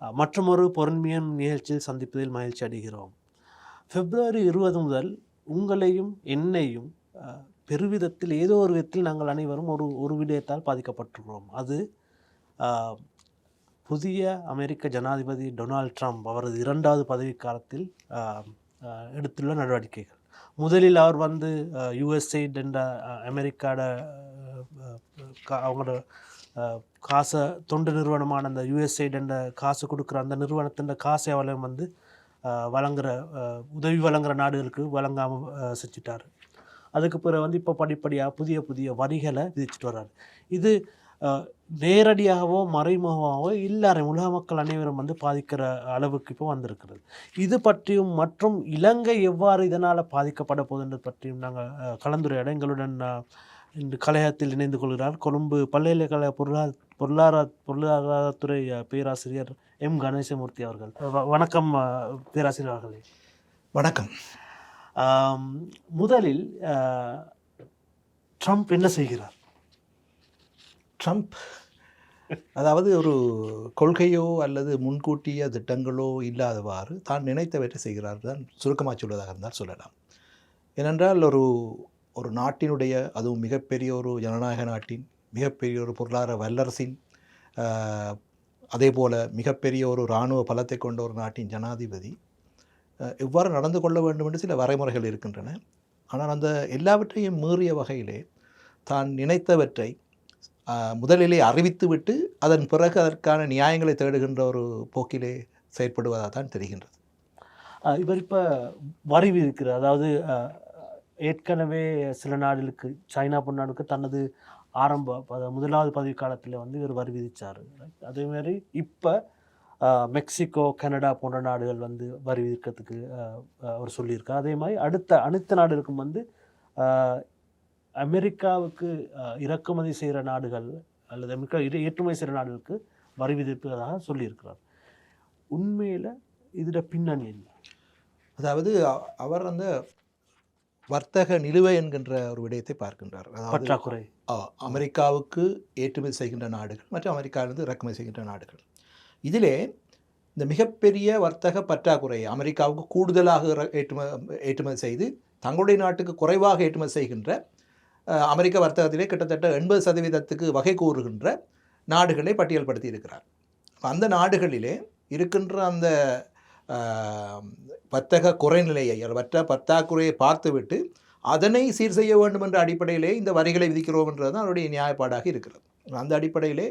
மற்றுமொரு பொருண்மையின் நிகழ்ச்சியில் சந்திப்பதில் மகிழ்ச்சி அடைகிறோம். பிப்ரவரி 20 முதல் உங்களையும் என்னையும் பெருவிதத்தில் ஏதோ ஒரு விதத்தில் நாங்கள் அனைவரும் ஒரு ஒரு விடயத்தால் பாதிக்கப்பட்டிருக்கிறோம். அது புதிய அமெரிக்க ஜனாதிபதி டொனால்ட் ட்ரம்ப் அவரது 2வது பதவிக்காலத்தில் எடுத்துள்ள நடவடிக்கைகள். முதலில் அவர் வந்து யுஎஸ்எய்ட் என்ற அமெரிக்காவோட அவங்களோட காசை தொண்டு நிறுவனமான அந்த யுஎஸ்எய்ட் என்ற காசு கொடுக்குற அந்த நிறுவனத்தின் காசை அவளையும் வந்து வழங்குகிற உதவி வழங்குகிற நாடுகளுக்கு வழங்காமல் செஞ்சிட்டார். அதுக்கு பிறகு வந்து இப்போ படிப்படியாக புதிய புதிய வரிகளை விதிச்சுட்டு வர்றாரு. இது நேரடியாகவோ மறைமுகமாகவோ எல்லாரையும் உலக மக்கள் அனைவரும் வந்து பாதிக்கிற அளவுக்கு இப்போ வந்திருக்கிறது. இது பற்றியும் மற்றும் இலங்கை எவ்வாறு இதனால் பாதிக்கப்பட போகுதுன்றது பற்றியும் நாங்கள் கலந்துரையாட எங்களுடன் இந்த கலையகத்தில் இணைந்து கொள்கிறார் கொழும்பு பல்கலைக்கழக பொருளாதாரத்துறை பேராசிரியர் எம் கணேசமூர்த்தி அவர்கள். வணக்கம் பேராசிரியர் அவர்களே. வணக்கம். முதலில் ட்ரம்ப் என்ன செய்கிறார்? ட்ரம்ப் அதாவது ஒரு கொள்கையோ அல்லது முன்கூட்டிய திட்டங்களோ இல்லாதவாறு தான் நினைத்தவற்றை செய்கிறார் தான் சுருக்கமாக சொல்வதாக இருந்தால் சொல்லலாம். ஏனென்றால் ஒரு நாட்டினுடைய, அதுவும் மிகப்பெரிய ஒரு ஜனநாயக நாட்டின், மிகப்பெரிய ஒரு பொருளாதார வல்லரசின், அதே போல் மிகப்பெரிய ஒரு இராணுவ பலத்தை கொண்ட ஒரு நாட்டின் ஜனாதிபதி எவ்வாறு நடந்து கொள்ள வேண்டும் என்று சில வரைமுறைகள் இருக்கின்றன. ஆனால் அந்த எல்லாவற்றையும் மீறிய வகையிலே தான் நினைத்தவற்றை முதலிலே அறிவித்துவிட்டு அதன் பிறகு அதற்கான நியாயங்களை தேடுகின்ற ஒரு போக்கிலே செயற்படுவதாக தான் தெரிகின்றது. இவர் இப்போ வரி விதிக்கிறார். அதாவது ஏற்கனவே சில நாடுகளுக்கு, சைனா போன்ற நாடுக்கு தனது முதலாவது பதவி காலத்தில் வந்து இவர் வரி விதித்தார். அதேமாதிரி இப்போ மெக்சிகோ, கனடா போன்ற நாடுகள் வந்து வரி விதிக்கிறதுக்கு அவர் சொல்லியிருக்கார். அதே மாதிரி அனைத்து நாடுகளுக்கும் வந்து அமெரிக்காவுக்கு இறக்குமதி செய்கிற நாடுகள் அல்லது அமெரிக்கா ஏற்றுமதி செய்கிற நாடுகளுக்கு வரி விதிப்பதாக சொல்லியிருக்கிறார். உண்மையில் இதில் பின்னணி என்ன? அதாவது அவர் அந்த வர்த்தக நிலுவை என்கின்ற ஒரு விடயத்தை பார்க்கின்றார். பற்றாக்குறை அமெரிக்காவுக்கு ஏற்றுமதி செய்கின்ற நாடுகள் மற்றும் அமெரிக்காவிலிருந்து இறக்குமதி செய்கின்ற நாடுகள், இதிலே இந்த மிகப்பெரிய வர்த்தக பற்றாக்குறை அமெரிக்காவுக்கு கூடுதலாக ஏற்றுமதி செய்து தங்களுடைய நாட்டுக்கு குறைவாக ஏற்றுமதி செய்கின்ற அமெரிக்க வர்த்தகத்திலே கிட்டத்தட்ட 80% வகை கூறுகின்ற நாடுகளை பட்டியல்படுத்தி இருக்கிறார். அந்த நாடுகளிலே இருக்கின்ற அந்த வர்த்தக குறைநிலையை பற்றாக்குறையை பார்த்துவிட்டு அதனை சீர் செய்ய வேண்டும் என்ற அடிப்படையிலே இந்த வரிகளை விதிக்கிறோம் என்றது தான் அவருடைய நியாயப்பாடாக இருக்கிறது. அந்த அடிப்படையிலே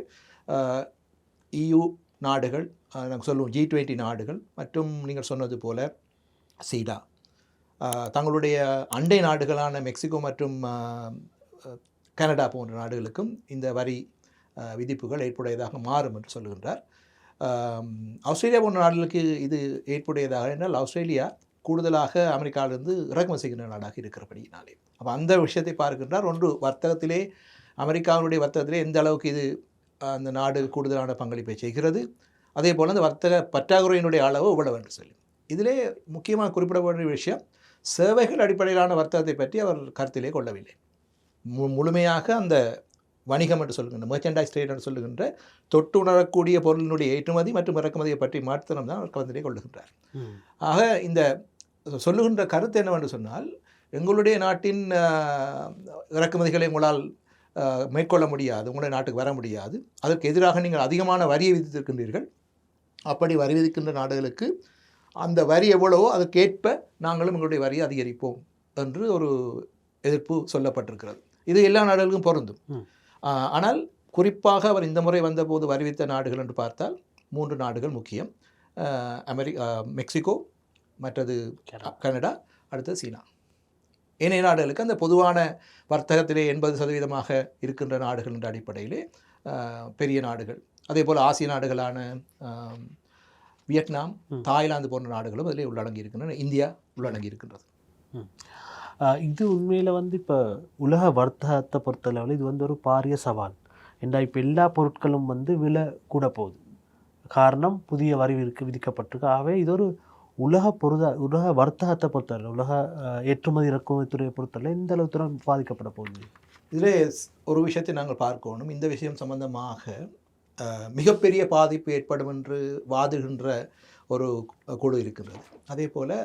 EU நாடுகள், நாங்கள் சொல்லுவோம் G20 நாடுகள் மற்றும் நீங்கள் சொன்னது போல சீனா, தங்களுடைய அண்டை நாடுகளான மெக்சிகோ மற்றும் கனடா போன்ற நாடுகளுக்கும் இந்த வரி விதிப்புகள் ஏற்புடையதாக மாறும் என்று சொல்லுகின்றார். ஆஸ்திரேலியா போன்ற நாடுகளுக்கு இது ஏற்புடையதாக என்றால் ஆஸ்திரேலியா கூடுதலாக அமெரிக்காவிலிருந்து இறக்குமதி செய்கின்ற நாடாக இருக்கிறபடினாலே அப்போ அந்த விஷயத்தை பார்க்கின்றார். ஒன்று, வர்த்தகத்திலே அமெரிக்காவினுடைய வர்த்தகத்திலே எந்த அளவுக்கு இது அந்த நாடு கூடுதலான பங்களிப்பை செய்கிறது, அதே போல் அந்த வர்த்தக பற்றாக்குறையினுடைய அளவு எவ்வளவு என்று சொல்லி. இதிலே முக்கியமாக குறிப்பிட வேண்டிய விஷயம், சேவைகள் அடிப்படையிலான வர்த்தகத்தை பற்றி அவர் கருத்திலே கொள்ளவில்லை. முழுமையாக அந்த வணிகம் என்று சொல்லுகின்ற மெர்ச்சன்டைஸ் ட்ரேட் என்று சொல்லுகின்ற தொட்டு உணரக்கூடிய பொருளினுடைய ஏற்றுமதி மற்றும் இறக்குமதியை பற்றி மாத்திரம் தான் அவர் கருத்திலே கொள்ளுகின்றார். ஆக இந்த சொல்லுகின்ற கருத்து என்னவென்று சொன்னால், எங்களுடைய நாட்டின் இறக்குமதிகளை உங்களால் மேற்கொள்ள முடியாது, உங்களுடைய நாட்டுக்கு வர முடியாது, அதற்கு எதிராக நீங்கள் அதிகமான வரியை விதித்திருக்கின்றீர்கள், அப்படி வரி விதிக்கின்ற நாடுகளுக்கு அந்த வரி எவ்வளவோ அதற்கேற்ப நாங்களும் எங்களுடைய வரியை அதிகரிப்போம் என்று ஒரு எதிர்ப்பு சொல்லப்பட்டிருக்கிறது. இது எல்லா நாடுகளுக்கும் பொருந்தும். ஆனால் குறிப்பாக அவர் இந்த முறை வந்தபோது வரிவித்த நாடுகள் என்று பார்த்தால் 3 நாடுகள் முக்கியம். மெக்சிகோ, மற்றது கனடா, அடுத்தது சீனா. ஏனைய நாடுகளுக்கு அந்த பொதுவான வர்த்தகத்திலே 80% இருக்கின்ற நாடுகள் என்ற அடிப்படையிலே பெரிய நாடுகள், அதே போல் ஆசிய நாடுகளான வியட்நாம், தாய்லாந்து போன்ற நாடுகளும் அதிலே உள்ளடங்கி இருக்கின்றன, இந்தியா உள்ளடங்கி இருக்கின்றது. இது உண்மையில் வந்து இப்போ உலக வர்த்தகத்தை பொறுத்தளவில் இது வந்து ஒரு பாரிய சவால். ஏன்னா இப்போ எல்லா பொருட்களும் வந்து விலை கூட போகுது. காரணம், புதிய வரி விதிக்கப்பட்டிருக்கு. ஆகவே இது ஒரு உலக வர்த்தகத்தை பொறுத்தவரை, உலக ஏற்றுமதி இறக்குமதி துறையை பொறுத்தவரை எந்த அளவு தூரம் பாதிக்கப்பட போகுது? இதில் ஒரு விஷயத்தை நாங்கள் பார்க்கணும். இந்த விஷயம் சம்பந்தமாக மிகப்பெரிய பாதிப்பு ஏற்படும் என்று வாதுகின்ற ஒரு குழு இருக்கின்றது. அதே போல்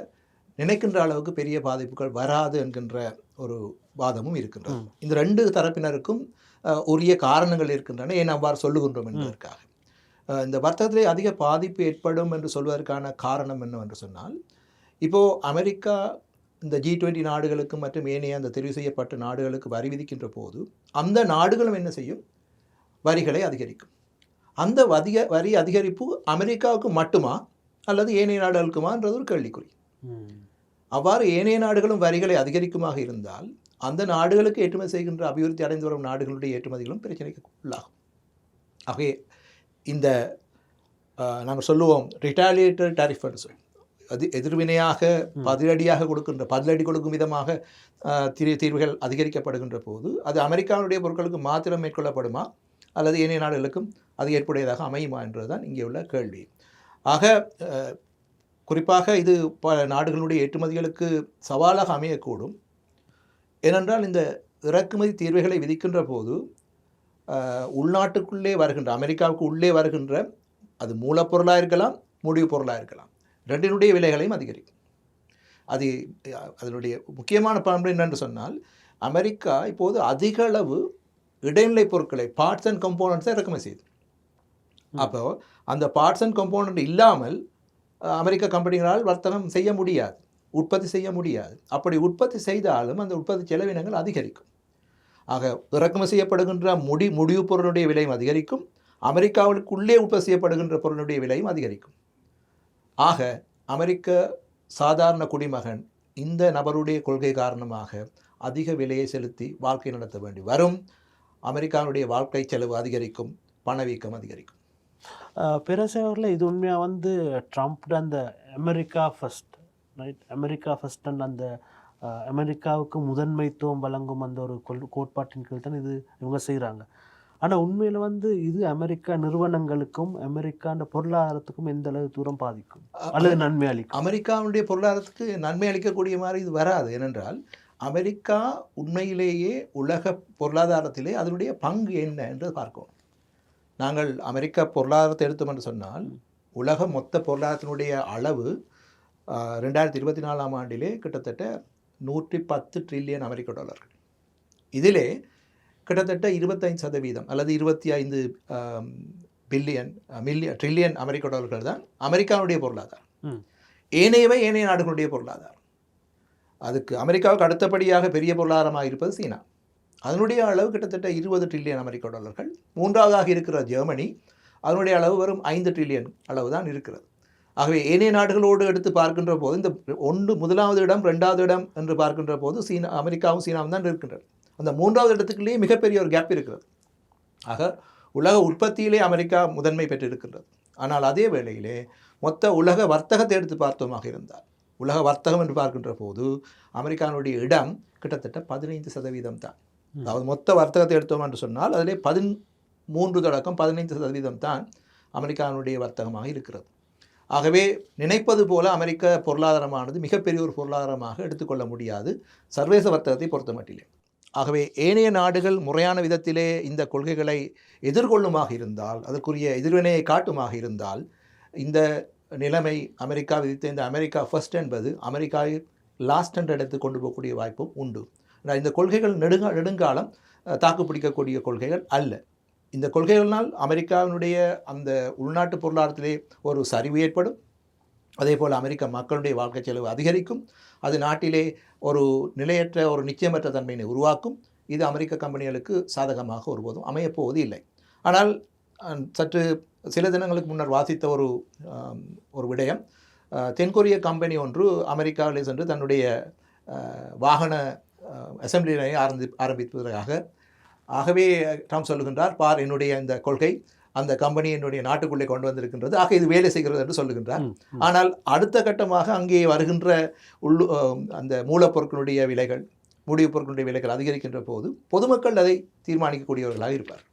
நினைக்கின்ற அளவுக்கு பெரிய பாதிப்புகள் வராது என்கின்ற ஒரு வாதமும் இருக்கின்றது. இந்த 2 தரப்பினருக்கும் உரிய காரணங்கள் இருக்கின்றன, ஏன் அவ்வாறு சொல்லுகின்றோம் என்பதற்காக. இந்த வர்த்தகத்திலே அதிக பாதிப்பு ஏற்படும் என்று சொல்வதற்கான காரணம் என்னவென்று சொன்னால், இப்போது அமெரிக்கா இந்த G20 நாடுகளுக்கு மற்றும் ஏனைய அந்த தெரிவு செய்யப்பட்ட நாடுகளுக்கு வரி விதிக்கின்ற போது அந்த நாடுகளும் என்ன செய்யும்? வரிகளை அதிகரிக்கும். அந்த வரி அதிகரிப்பு அமெரிக்காவுக்கு மட்டுமா அல்லது ஏனைய நாடுகளுக்குமான்றது ஒரு கேள்விக்குறி. அவ்வாறு ஏனைய நாடுகளும் வரிகளை அதிகரிக்குமாக இருந்தால் அந்த நாடுகளுக்கு ஏற்றுமதி செய்கின்ற அபிவிருத்தி அடைந்து வரும் நாடுகளுடைய ஏற்றுமதிகளும் பிரச்சனைக்கு உள்ளாகும். ஆகவே இந்த நாங்கள் சொல்லுவோம் ரிட்டாலியேட்டரி டாரிஃப் என்று சொல்லி, அது எதிர்வினையாக பதிலடியாக பதிலடி கொடுக்கும் விதமாக தீர்வுகள் அதிகரிக்கப்படுகின்ற போது அது அமெரிக்காவுடைய பொருட்களுக்கு மாத்திரம் மேற்கொள்ளப்படுமா அல்லது ஏனைய நாடுகளுக்கும் அது ஏற்புடையதாக அமையுமா என்றதுதான் இங்கே உள்ள கேள்வி. ஆக குறிப்பாக இது பல நாடுகளுடைய ஏற்றுமதிகளுக்கு சவாலாக அமையக்கூடும். ஏனென்றால் இந்த இறக்குமதி தீர்வுகளை விதிக்கின்ற போது உள்நாட்டுக்குள்ளே வருகின்ற, அமெரிக்காவுக்கு உள்ளே வருகின்ற, அது மூலப்பொருளாக இருக்கலாம், முடிவு பொருளாக இருக்கலாம், ரெண்டினுடைய விலைகளையும் அதிகரிக்கும். அதனுடைய முக்கியமான பண்பு என்னென்று சொன்னால், அமெரிக்கா இப்போது அதிக அளவு இடைநிலை பொருட்களை பார்ட்ஸ் அண்ட் கம்போனன்ட்ஸை இறக்குமதி செய்யுது. அப்போ அந்த பார்ட்ஸ் அண்ட் கம்போனன்ட் இல்லாமல் அமெரிக்க கம்பெனிகளால் வர்த்தகம் செய்ய முடியாது, உற்பத்தி செய்ய முடியாது. அப்படி உற்பத்தி செய்தாலும் அந்த உற்பத்தி செலவினங்கள் அதிகரிக்கும். ஆக இறக்குமதி செய்யப்படுகின்ற முடிவு பொருளுடைய விலையும் அதிகரிக்கும், அமெரிக்காவுக்குள்ளே உற்பத்தி செய்யப்படுகின்ற பொருளுடைய விலையும் அதிகரிக்கும். ஆக அமெரிக்க சாதாரண குடிமகன் இந்த நபருடைய கொள்கை காரணமாக அதிக விலையை செலுத்தி வாழ்க்கை நடத்த வேண்டி வரும். அமெரிக்காவுடைய வாழ்க்கை செலவு அதிகரிக்கும், பணவீக்கம் அதிகரிக்கும். பெருசவரில் இது உண்மையாக ட்ரம்ப் அந்த America first, right, America first அந்த அமெரிக்காவுக்கு முதன்மைத்துவம் வழங்கும் அந்த ஒரு கோட்பாட்டின் கீழ் தான் இது இவங்க செய்கிறாங்க. ஆனால் உண்மையில் இது அமெரிக்கா நிறுவனங்களுக்கும் அமெரிக்காண்ட பொருளாதாரத்துக்கும் எந்த அளவு தூரம் பாதிக்கும் அல்லது நன்மை அளிக்கும்? அமெரிக்காவுடைய பொருளாதாரத்துக்கு நன்மை அளிக்கக்கூடிய மாதிரி இது வராது. ஏனென்றால் அமெரிக்கா உண்மையிலேயே உலக பொருளாதாரத்திலே அதனுடைய பங்கு என்ன என்று பார்க்கும். நாங்கள் அமெரிக்கா பொருளாதாரத்தை எடுத்தோம் என்று சொன்னால் உலக மொத்த பொருளாதாரத்தினுடைய அளவு 2024 ஆண்டிலே கிட்டத்தட்ட 110 ட்ரில்லியன் அமெரிக்க டாலர்கள். இதிலே கிட்டத்தட்ட 25% அல்லது 25 ட்ரில்லியன் அமெரிக்க டாலர்கள் தான் அமெரிக்காவுடைய பொருளாதாரம். ஏனையவை ஏனைய நாடுகளுடைய பொருளாதாரம். அதுக்கு அமெரிக்காவுக்கு அடுத்தபடியாக பெரிய பொருளாதாரமாக இருப்பது சீனா. அதனுடைய அளவு கிட்டத்தட்ட 20 ட்ரில்லியன் அமெரிக்க டாலர்கள். மூன்றாவதாக இருக்கிற ஜெர்மனி, அதனுடைய அளவு வரும் 5 ட்ரில்லியன் அளவு தான் இருக்கிறது. ஆகவே ஏனைய நாடுகளோடு எடுத்து பார்க்கின்ற போது இந்த முதலாவது இடம் 2வது இடம் என்று பார்க்கின்ற போது அமெரிக்காவும் சீனாவும் தான் இருக்கின்றன. அந்த 3வது இடத்துக்குள்ளேயே மிகப்பெரிய ஒரு கேப் இருக்கிறது. ஆக உலக உற்பத்தியிலே அமெரிக்கா முதன்மை பெற்றிருக்கின்றது. ஆனால் அதே வேளையிலே மொத்த உலக வர்த்தகத்தை எடுத்து பார்த்தோமாக இருந்தால், உலக வர்த்தகம் என்று பார்க்கின்ற போது அமெரிக்காவுடைய இடம் கிட்டத்தட்ட 15% தான். அதாவது மொத்த வர்த்தகத்தை எடுத்தோம் என்று சொன்னால் அதிலே 13 தொடக்கம் 15% தான் அமெரிக்காவுடைய வர்த்தகமாக இருக்கிறது. ஆகவே நினைப்பது போல அமெரிக்க பொருளாதாரமானது மிகப்பெரிய ஒரு பொருளாதாரமாக எடுத்துக்கொள்ள முடியாது சர்வதேச வர்த்தகத்தை பொறுத்த மட்டிலே. ஆகவே ஏனைய நாடுகள் முறையான விதத்திலே இந்த கொள்கைகளை எதிர்கொள்ளுமாக இருந்தால், அதற்குரிய எதிர்வினையை காட்டுமாக இருந்தால், இந்த நிலைமை அமெரிக்கா விதித்த இந்த அமெரிக்கா ஃபர்ஸ்ட் என்பது அமெரிக்காவை லாஸ்ட் என்ற இடத்துக்கு கொண்டு போகக்கூடிய வாய்ப்பும் உண்டு. இந்த கொள்கைகள் நெடுங்காலம் தாக்குப்பிடிக்கக்கூடிய கொள்கைகள் அல்ல. இந்த கொள்கைகளினால் அமெரிக்காவினுடைய அந்த உள்நாட்டு பொருளாதாரத்திலே ஒரு சரிவு ஏற்படும். அதே போல் அமெரிக்க மக்களுடைய வாழ்க்கை செலவு அதிகரிக்கும். அது நாட்டிலே ஒரு நிலையற்ற ஒரு நிச்சயமற்ற தன்மையினை உருவாக்கும். இது அமெரிக்க கம்பெனிகளுக்கு சாதகமாக ஒருபோதும் அமையப்போவது இல்லை. ஆனால் சற்று சில தினங்களுக்கு முன்னர் வாசித்த ஒரு விடயம், தென்கொரிய கம்பெனி ஒன்று அமெரிக்காவிலே சென்று தன்னுடைய வாகன அசம்பிளி நிலையை ஆரம்பிப்பதற்காக, ஆகவே ட்ரம்ப் சொல்லுகின்றார், பார் என்னுடைய இந்த கொள்கை அந்த கம்பெனி என்னுடைய நாட்டுக்குள்ளே கொண்டு வந்திருக்கின்றது, ஆக இது வேலை செய்கிறது என்று சொல்லுகின்றார். ஆனால் அடுத்த கட்டமாக அங்கே வருகின்ற அந்த மூலப்பொருட்களுடைய விலைகள், முடிவுப் பொருட்களுடைய விலைகள் அதிகரிக்கின்ற போது பொதுமக்கள் அதை தீர்மானிக்கக்கூடியவர்களாக இருப்பார்.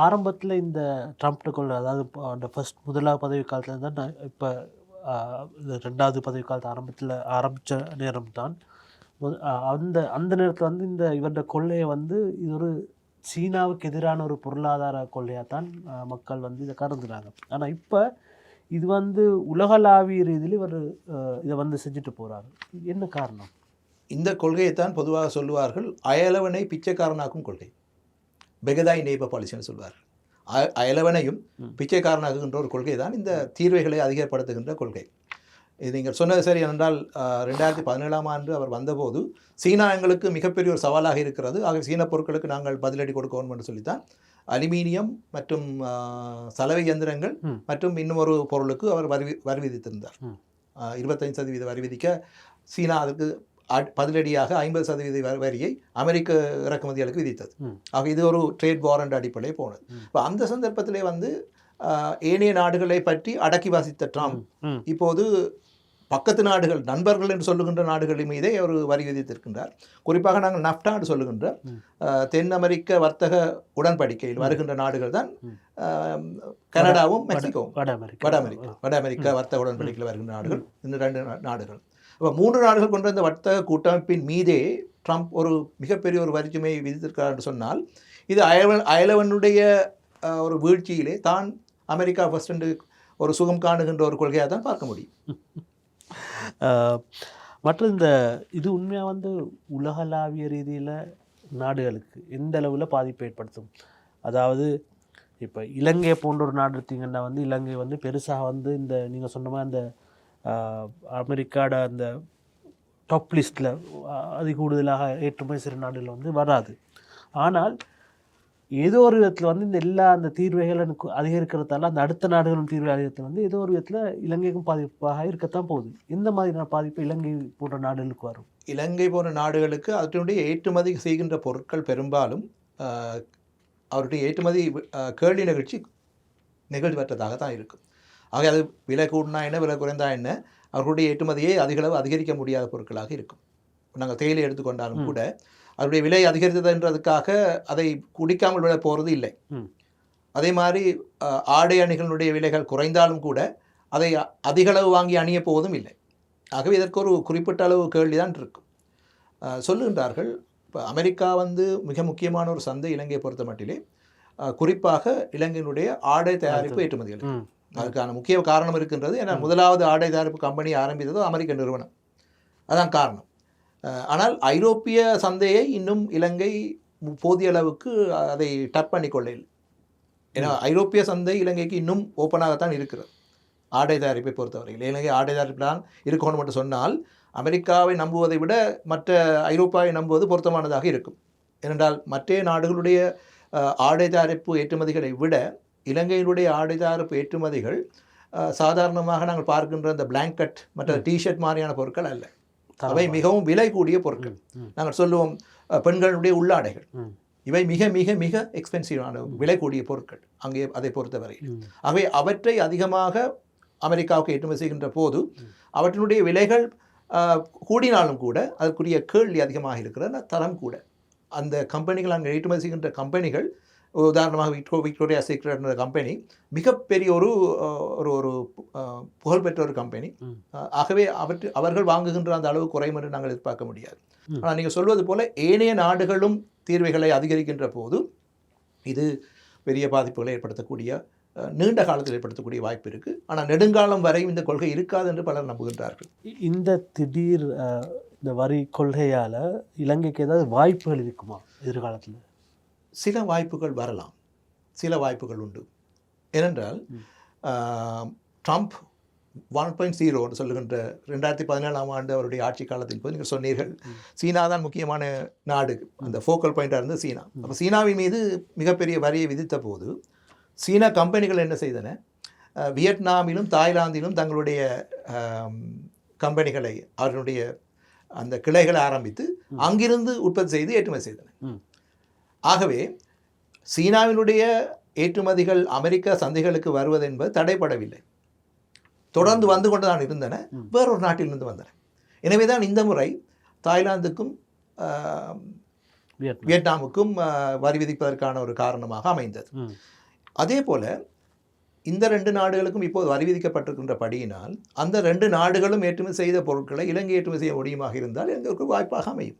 ஆரம்பத்தில் இந்த ட்ரம்ப் கொள்கை, அதாவது அந்த முதலாவது பதவி காலத்தில் தான், இப்போ 2வது பதவி காலத்து ஆரம்பித்த நேரம் தான். அந்த நேரத்தில் இந்த இவருடைய கொள்ளையை இது ஒரு சீனாவுக்கு எதிரான ஒரு பொருளாதார கொள்கையாக தான் மக்கள் வந்து இதை கருதுனாங்க. ஆனால் இப்போ இது வந்து உலகளாவிய ரீதியில் இவர் இதை வந்து செஞ்சுட்டு போகிறாரு. என்ன காரணம்? இந்த கொள்கையைத்தான் பொதுவாக சொல்லுவார்கள் அயலவனை பிச்சைக்காரனாக்கும் கொள்கை, பெகதாய் நெய்ப பாலிசின்னு சொல்வார்கள். அயலவனையும் பிச்சைக்காரனாக்குகின்ற ஒரு கொள்கை தான் இந்த தீர்வைகளை அதிகப்படுத்துகின்ற கொள்கை. இது நீங்கள் சொன்னது சரி என்றால் 2017ஆம் ஆண்டு அவர் வந்தபோது சீனா எங்களுக்கு மிகப்பெரிய ஒரு சவாலாக இருக்கிறது, ஆக சீன பொருட்களுக்கு நாங்கள் பதிலடி கொடுக்கணும் என்று சொல்லித்தான் அலுமினியம் மற்றும் சலவை இயந்திரங்கள் மற்றும் இன்னும் ஒரு பொருளுக்கு அவர் வரி விதித்திருந்தார். 25% வரி விதிக்க சீனா அதுக்கு பதிலடியாக 50% வரியை அமெரிக்க இறக்குமதிகளுக்கு விதித்தது. ஆக இது ஒரு ட்ரேட் வார் என்ற அடிப்படையில் போனது. இப்போ அந்த சந்தர்ப்பத்திலே வந்து ஏனைய நாடுகளை பற்றி அடக்கி வாசித்த ட்ரம்ப் இப்போது பக்கத்து நாடுகள், நண்பர்கள் என்று சொல்லுகின்ற நாடுகளின் மீதே அவர் வரி விதித்திருக்கின்றார். குறிப்பாக நாங்கள் நஃப்டா என்று சொல்லுகின்ற தென் அமெரிக்க வர்த்தக உடன்படிக்கையில் வருகின்ற நாடுகள் தான் கனடாவும் மெக்சிகோவும். வட அமெரிக்க வர்த்தக உடன்படிக்கையில் வருகின்ற நாடுகள் இந்த 2 நாடுகள். இப்போ 3 நாடுகள் கொண்ட இந்த வர்த்தக கூட்டமைப்பின் மீதே ட்ரம்ப் ஒரு மிகப்பெரிய ஒரு வரிச்சுமையை விதித்திருக்கிறார் என்று சொன்னால் இது அயலவனுடைய ஒரு வீழ்ச்சியிலே தான் அமெரிக்கா ஃபர்ஸ்ட் என்று ஒரு சுகம் காணுகின்ற ஒரு கொள்கையாக தான் பார்க்க முடியும். மற்ற இது உண்மையாக வந்து உலகளாவிய ரீதியில் நாடுகளுக்கு எந்த அளவில் பாதிப்பை ஏற்படுத்தும்? அதாவது இப்போ இலங்கையை போன்ற ஒரு நாடு எடுத்தீங்கன்னா வந்து இலங்கை வந்து பெருசாக வந்து இந்த நீங்கள் சொன்ன மாதிரி அந்த அமெரிக்காட அந்த டாப் லிஸ்ட்டில் அது கூடுதலாக ஏற்றுமதி சிறு நாடுகள் வந்து வராது. ஆனால் ஏதோ ஒரு விதத்தில் வந்து இந்த எல்லா அந்த தீர்வைகளை அதிகரிக்கிறதால அந்த அடுத்த நாடுகளும் தீர்வை அதிகரித்து வந்து ஏதோ ஒரு விதத்தில் இலங்கைக்கும் பாதிப்பாக இருக்கத்தான் போகுது. இந்த மாதிரியான பாதிப்பு இலங்கை போன்ற நாடுகளுக்கு வரும். இலங்கை போன்ற நாடுகளுக்கு அதனுடைய ஏற்றுமதி செய்கின்ற பொருட்கள் பெரும்பாலும் அவருடைய ஏற்றுமதி கேள்வி நிகழ்வற்றதாக தான் இருக்கும். ஆக அது விலை கூடினா என்ன, விலை குறைந்தா என்ன, அவர்களுடைய ஏற்றுமதியை அதிகளவு அதிகரிக்க முடியாத பொருட்களாக இருக்கும். நாங்கள் தேயிலை எடுத்துக்கொண்டாலும் கூட அதனுடைய விலை அதிகரித்ததுன்றதுக்காக அதை குடிக்காமல் விட போகிறது இல்லை. அதே மாதிரி ஆடை அணிகளுடைய விலைகள் குறைந்தாலும் கூட அதை அதிகளவு வாங்கி அணிய போவதும் இல்லை. ஆகவே இதற்கு ஒரு குறிப்பிட்ட அளவு கேள்விதான் இருக்கும். சொல்லுகின்றார்கள் இப்போ அமெரிக்கா வந்து மிக முக்கியமான ஒரு சந்தை இலங்கையை பொறுத்த மட்டிலே, குறிப்பாக இலங்கையினுடைய ஆடை தயாரிப்பு ஏற்றுமதிகள். அதுக்கான முக்கிய காரணம் இருக்கின்றது. ஏன்னா முதலாவது ஆடை தயாரிப்பு கம்பெனி ஆரம்பித்ததோ அமெரிக்க நிறுவனம், அதான் காரணம். ஆனால் ஐரோப்பிய சந்தையை இன்னும் இலங்கை போதிய அளவுக்கு அதை டப் பண்ணி கொள்ளையில். ஏன்னா ஐரோப்பிய சந்தை இலங்கைக்கு இன்னும் ஓப்பனாகத்தான் இருக்கிறது ஆடை தயாரிப்பை பொறுத்தவரையில். இலங்கை ஆடை தயாரிப்பு தான் இருக்கணும் என்று சொன்னால் அமெரிக்காவை நம்புவதை விட மற்ற ஐரோப்பாவை நம்புவது பொருத்தமானதாக இருக்கும். ஏனென்றால் மற்ற நாடுகளுடைய ஆடை தயாரிப்பு ஏற்றுமதிகளை விட இலங்கையினுடைய ஆடை தயாரிப்பு ஏற்றுமதிகள் சாதாரணமாக நாங்கள் பார்க்கின்ற இந்த பிளாங்கெட் மற்ற டிஷர்ட் மாதிரியான பொருட்கள் அல்ல. அவை மிகவும் விலை கூடிய பொருட்கள். நாங்கள் சொல்லுவோம் பெண்களுடைய உள்ளாடைகள், இவை மிக மிக மிக எக்ஸ்பென்சிவான விலை கூடிய பொருட்கள் அங்கே அதை பொறுத்தவரை. ஆகவே அவற்றை அதிகமாக அமெரிக்காவுக்கு ஏற்றுமதி செய்கின்ற போது அவற்றினுடைய விலைகள் கூடினாலும் கூட அதற்குரிய கேள்வி அதிகமாக இருக்கிற தரம் கூட. அந்த கம்பெனிகள் அங்கே ஏற்றுமதி செய்கின்ற கம்பெனிகள், உதாரணமாக விக்டோரியா சீக்ரெட் என்ற கம்பெனி மிகப்பெரிய ஒரு ஒரு புகழ்பெற்ற ஒரு கம்பெனி. ஆகவே அவர்கள் வாங்குகின்ற அந்த அளவு குறையும் என்று நாங்கள் எதிர்பார்க்க முடியாது. ஆனால் நீங்கள் சொல்வது போல ஏனைய நாடுகளும் தீர்வைகளை அதிகரிக்கின்ற போது இது பெரிய பாதிப்புகளை ஏற்படுத்தக்கூடிய, நீண்ட காலத்தில் ஏற்படுத்தக்கூடிய வாய்ப்பு இருக்குது. ஆனால் நெடுங்காலம் வரையும் இந்த கொள்கை இருக்காது என்று பலர் நம்புகின்றார்கள். இந்த திடீர் இந்த வரி கொள்கையால் இலங்கைக்கு ஏதாவது வாய்ப்புகள் இருக்குமா எதிர்காலத்தில்? சில வாய்ப்புகள் வரலாம், சில வாய்ப்புகள் உண்டு. ஏனென்றால் ட்ரம்ப் 1.0 சொல்லுகின்ற 2017ஆம் ஆண்டு அவருடைய ஆட்சி காலத்தின் போது நீங்கள் சொன்னீர்கள் சீனா தான் முக்கியமான நாடு, அந்த ஃபோக்கல் பாயிண்டாக இருந்தது சீனா. அப்போ சீனாவின் மீது மிகப்பெரிய வரியை விதித்த போது சீனா கம்பெனிகள் என்ன செய்தன, வியட்நாமிலும் தாய்லாந்திலும் தங்களுடைய கம்பெனிகளை அவர்களுடைய அந்த கிளைகளை ஆரம்பித்து அங்கிருந்து உற்பத்தி செய்து ஏற்றுமதி செய்தன. ஆகவே சீனாவினுடைய ஏற்றுமதிகள் அமெரிக்க சந்தைகளுக்கு வருவது என்பது தடைப்படவில்லை, தொடர்ந்து வந்து கொண்டு தான் இருந்தன, வேறொரு நாட்டிலிருந்து வந்தன. எனவே தான் இந்த முறை தாய்லாந்துக்கும் வியட்நாமுக்கும் வரி விதிப்பதற்கான ஒரு காரணமாக அமைந்தது. அதே போல இந்த 2 நாடுகளுக்கும் இப்போது வரி விதிக்கப்பட்டிருக்கின்ற படியினால் அந்த 2 நாடுகளும் ஏற்றுமதி செய்த பொருட்களை இலங்கை ஏற்றுமதி செய்ய முடியுமாக இருந்தால் எங்களுக்கு வாய்ப்பாக அமையும்.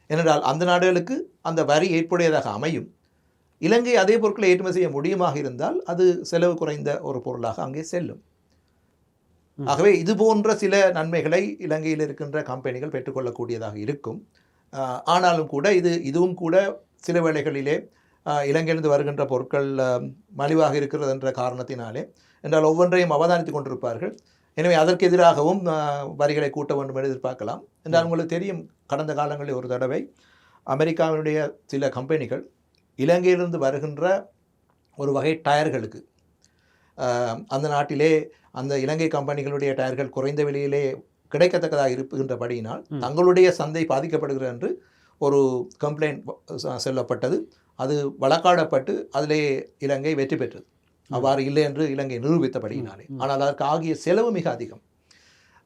ஏனென்றால் அந்த நாடுகளுக்கு அந்த வரி ஏற்புடையதாக அமையும். இலங்கை அதே பொருட்களை ஏற்றுமதி செய்ய முடியுமாக இருந்தால் அது செலவு குறைந்த ஒரு பொருளாக அங்கே செல்லும். ஆகவே இது போன்ற சில நன்மைகளை இலங்கையில் இருக்கின்ற கம்பெனிகள் பெற்றுக்கொள்ளக்கூடியதாக இருக்கும். ஆனாலும் கூட இதுவும் கூட சில வேளைகளிலே இலங்கையிலிருந்து வருகின்ற பொருட்கள் மலிவாக இருக்கிறது என்ற காரணத்தினாலே என்றால் ஒவ்வொன்றையும் அவதானித்து கொண்டிருப்பார்கள். எனவே அதற்கு எதிராகவும் வரிகளை கூட்ட வேண்டும் என்று எதிர்பார்க்கலாம். என்றால் உங்களுக்கு தெரியும், கடந்த காலங்களில் ஒரு தடவை அமெரிக்காவினுடைய சில கம்பெனிகள் இலங்கையிலிருந்து வருகின்ற ஒரு வகை டயர்களுக்கு அந்த நாட்டிலே அந்த இலங்கை கம்பெனிகளுடைய டயர்கள் குறைந்த விலையிலே கிடைக்கத்தக்கதாக இருக்கின்றபடியினால் தங்களுடைய சந்தை பாதிக்கப்படுகிறது என்று ஒரு கம்ப்ளைண்ட் சொல்லப்பட்டது. அது வழக்காடப்பட்டு அதிலே இலங்கை வெற்றி பெற்றது. அவ்வாறு இல்லை என்று இலங்கை நிரூபித்தபடியினாலே. ஆனால் அதற்கு ஆகிய செலவு மிக அதிகம்.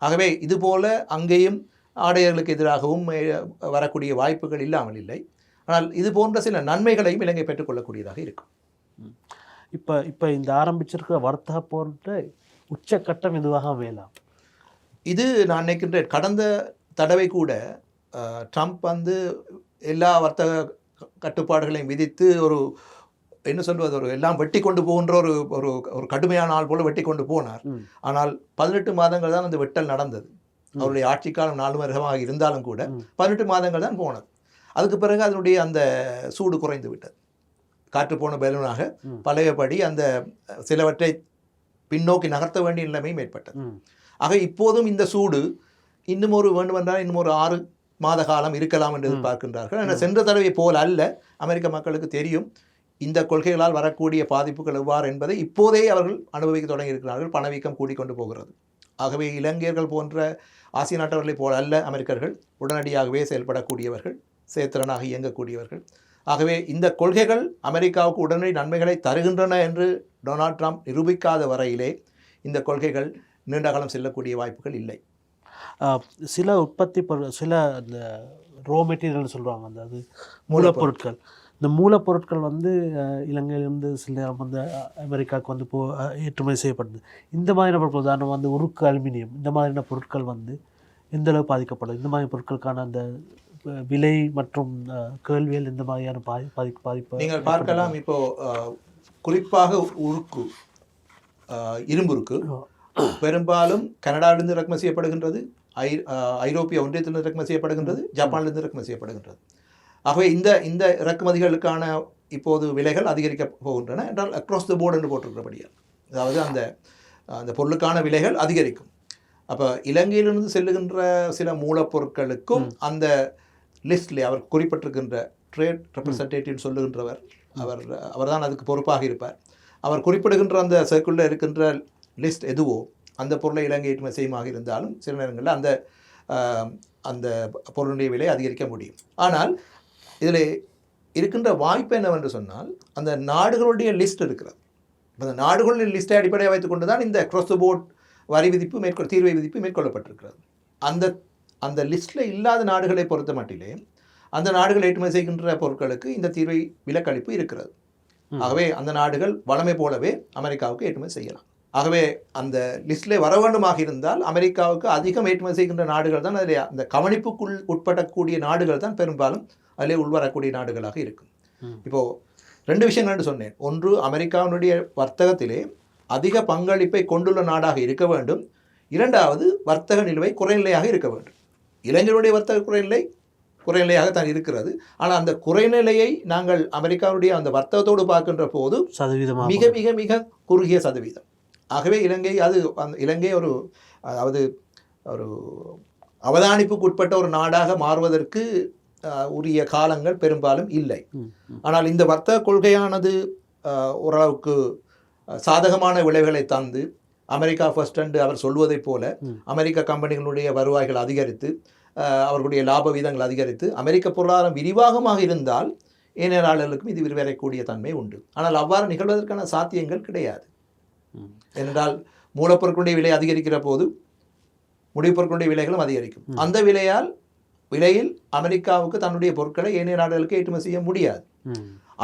ஆகவே இதுபோல அங்கேயும் ஆடையர்களுக்கு எதிராகவும் வரக்கூடிய வாய்ப்புகள் இல்லாமல் இல்லை. ஆனால் இது போன்ற சில நன்மைகளையும் இலங்கை பெற்றுக்கொள்ளக்கூடியதாக இருக்கும். இப்போ இந்த ஆரம்பிச்சிருக்கிற வர்த்தக போன்ற உச்சக்கட்டம் இதுவாக வேலாம். இது நான் நினைக்கின்றேன், கடந்த தடவை கூட ட்ரம்ப் எல்லா வர்த்தக கட்டுப்பாடுகளையும் விதித்து ஒரு என்ன சொல்வது, ஒரு எல்லாம் வெட்டி கொண்டு போகின்ற ஒரு ஒரு கடுமையான ஆள் போல வெட்டி கொண்டு போனார். ஆனால் 18 மாதங்கள் தான் அந்த வெட்டல் நடந்தது. அவருடைய ஆட்சி காலம் 4 வருடமாக இருந்தாலும் கூட 18 மாதங்கள் தான் போனது. அதுக்கு பிறகு அதனுடைய அந்த சூடு குறைந்து விட்டது. காற்று போன பலூனாக பழையபடி அந்த சிலவற்றை பின்னோக்கி நகர்த்த வேண்டிய நிலைமையும் ஏற்பட்டது. ஆக இப்போதும் இந்த சூடு இன்னும் வேண்டுமென்றால் இன்னும் ஒரு 6 மாத காலம் இருக்கலாம் என்று எதிர்பார்க்கின்றார்கள். ஆனால் சென்ற தடவை போல் அல்ல. அமெரிக்க மக்களுக்கு தெரியும் இந்த கொள்கைகளால் வரக்கூடிய பாதிப்புகள் எவ்வாறு என்பதை இப்போதே அவர்கள் அனுபவிக்க தொடங்கி இருக்கிறார்கள். பணவீக்கம் கூடிக்கொண்டு போகிறது. ஆகவே இலங்கையர்கள் போன்ற ஆசிய நாட்டவர்களை போல அல்ல அமெரிக்கர்கள். உடனடியாகவே செயல்படக்கூடியவர்கள், செயற்திறனாக இயங்கக்கூடியவர்கள். ஆகவே இந்த கொள்கைகள் அமெரிக்காவுக்கு உடனடி நன்மைகளை தருகின்றன என்று டொனால்ட் ட்ரம்ப் நிரூபிக்காத வரையிலே இந்த கொள்கைகள் நீண்ட காலம் செல்லக்கூடிய வாய்ப்புகள் இல்லை. சில உற்பத்தி சில அந்த ரோ மெட்டீரியல் சொல்லுவாங்க, அது மூலப்பொருட்கள். இந்த மூலப்பொருட்கள் இலங்கையிலிருந்து சில அமெரிக்காவுக்கு ஏற்றுமதி செய்யப்படுது. இந்த மாதிரியான பொருட்கள் உதாரணம் உருக்கு, அலுமினியம், இந்த மாதிரியான பொருட்கள் எந்த அளவு பாதிக்கப்படும்? இந்த மாதிரி பொருட்களுக்கான அந்த விலை மற்றும் கேள்வியல் இந்த மாதிரியான பாதிப்பு நீங்கள் பார்க்கலாம். இப்போ குறிப்பாக உருக்கு, இரும்புருக்கு பெரும்பாலும் கனடாவிலிருந்து இறக்குமதி செய்யப்படுகின்றது, ஐரோப்பிய ஒன்றியத்திலிருந்து இறக்குமதி செய்யப்படுகின்றது, ஜப்பானிலிருந்து இறக்குமதி செய்யப்படுகின்றது. ஆகவே இந்த இறக்குமதிகளுக்கான இப்போது விலைகள் அதிகரிக்க போகின்றன என்றால் அக்ராஸ் த போர்டு என்று போட்டிருக்கிறபடியால், அதாவது அந்த பொருளுக்கான விலைகள் அதிகரிக்கும். அப்போ இலங்கையிலிருந்து செல்லுகின்ற சில மூலப்பொருட்களுக்கும் அந்த லிஸ்ட்லே அவர் குறிப்பிட்டிருக்கின்ற ட்ரேட் ரெப்ரசன்டேட்டிவ் சொல்லுகின்றவர், அவர் தான் அதுக்கு பொறுப்பாக இருப்பார். அவர் குறிப்பிடுகின்ற அந்த சர்க்கிளில் இருக்கின்ற லிஸ்ட் எதுவோ அந்த பொருளை இலங்கை ஏற்றுமதி செய்யுமாக இருந்தாலும் சில நேரங்களில் அந்த பொருளுடைய விலை அதிகரிக்க முடியும். ஆனால் இதில் இருக்கின்ற வாய்ப்பு என்னவென்று சொன்னால், அந்த நாடுகளுடைய லிஸ்ட் இருக்கிறது. இப்போ அந்த நாடுகளுடைய லிஸ்ட்டை அடிப்படையாக வைத்துக்கொண்டு தான் இந்த அக்ராஸ் த போர்ட் வரி விதிப்பு தீர்வை விதிப்பு மேற்கொள்ளப்பட்டிருக்கிறது. அந்த லிஸ்ட்டில் இல்லாத நாடுகளை பொறுத்த மட்டிலே அந்த நாடுகள் ஏற்றுமதி செய்கின்ற பொருட்களுக்கு இந்த தீர்வை விலக்களிப்பு இருக்கிறது. ஆகவே அந்த நாடுகள் வளமை போலவே அமெரிக்காவுக்கு ஏற்றுமதி செய்யலாம். ஆகவே அந்த லிஸ்ட்டில் வர வேண்டுமாக இருந்தால் அமெரிக்காவுக்கு அதிகம் ஏற்றுமதி செய்கின்ற நாடுகள் தான் அதில் அந்த கவனிப்புக்குள் உட்படக்கூடிய நாடுகள் தான் பெரும்பாலும் அதிலே உள்வரக்கூடிய நாடுகளாக இருக்கும். இப்போது 2 விஷயங்கள் சொன்னேன். ஒன்று, அமெரிக்காவினுடைய வர்த்தகத்திலே அதிக பங்களிப்பை கொண்டுள்ள நாடாக இருக்க வேண்டும். 2வது, வர்த்தக நிலுவை குறைநிலையாக இருக்க வேண்டும். இலங்கையினுடைய வர்த்தக குறைநிலையாகத்தான் இருக்கிறது. ஆனால் அந்த குறைநிலையை நாங்கள் அமெரிக்காவுடைய அந்த வர்த்தகத்தோடு பார்க்கின்ற போது மிக மிக மிக குறுகிய சதவீதம். ஆகவே இலங்கை ஒரு அவதானிப்புக்கு உட்பட்ட ஒரு நாடாக மாறுவதற்கு உரிய காலங்கள் பெரும்பாலும் இல்லை. ஆனால் இந்த வர்த்தக கொள்கையானது ஓரளவுக்கு சாதகமான விளைவுகளை தந்து அமெரிக்கா ஃபர்ஸ்ட் என்று அவர் சொல்வதைப் போல அமெரிக்க கம்பெனிகளுடைய வருவாய்கள் அதிகரித்து அவர்களுடைய லாப வீதங்கள் அதிகரித்து அமெரிக்க பொருளாதாரம் விரிவாகமாக இருந்தால் ஏனைய நாடுகளுக்கும் இது விரிவடையக்கூடிய தன்மை உண்டு. ஆனால் அவ்வாறு நிகழ்வதற்கான சாத்தியங்கள் கிடையாது. ஏனென்றால் மூலப்பொருட்களுடைய விலை அதிகரிக்கிற போது முடிவுப்பொருட்களுடைய விலைகளும் அதிகரிக்கும். அந்த விலையில் அமெரிக்காவுக்கு தன்னுடைய பொருட்களை ஏனைய நாடுகளுக்கு ஏற்றுமதி செய்ய முடியாது.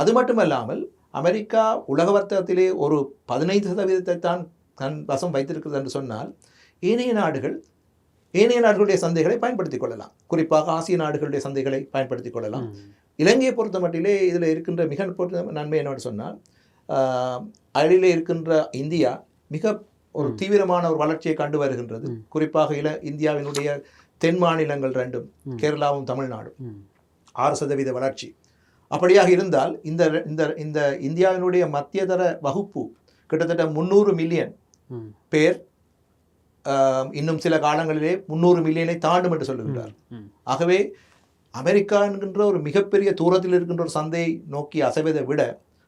அது மட்டுமல்லாமல் அமெரிக்கா உலக வர்த்தகத்திலே ஒரு 15% தான் தன் வசம் வைத்திருக்கிறது என்று சொன்னால் ஏனைய நாடுகளுடைய சந்தைகளை பயன்படுத்திக் கொள்ளலாம். குறிப்பாக ஆசிய நாடுகளுடைய சந்தைகளை பயன்படுத்திக் கொள்ளலாம். இலங்கையை பொறுத்த மட்டிலே இதில் இருக்கின்ற மிக நன்மை என்னன்னு சொன்னால் அயலிலே இருக்கின்ற இந்தியா மிக ஒரு தீவிரமான ஒரு வளர்ச்சியை கண்டு வருகின்றது. குறிப்பாக இந்தியாவினுடைய தென் மாநிலங்கள் ரெண்டும், கேரளாவும் தமிழ்நாடும் 6% வளர்ச்சி. அப்படியாக இருந்தால் இந்த இந்த இந்த இந்தியாவினுடைய மத்தியதர வகுப்பு கிட்டத்தட்ட 300 மில்லியன் பேர் இன்னும் சில காலங்களிலே 300 மில்லியனை தாண்டும் என்று சொல்லுகின்றார். ஆகவே அமெரிக்கா என்கின்ற ஒரு மிகப்பெரிய தூரத்தில் இருக்கின்ற ஒரு சந்தையை நோக்கி அசைவதை விட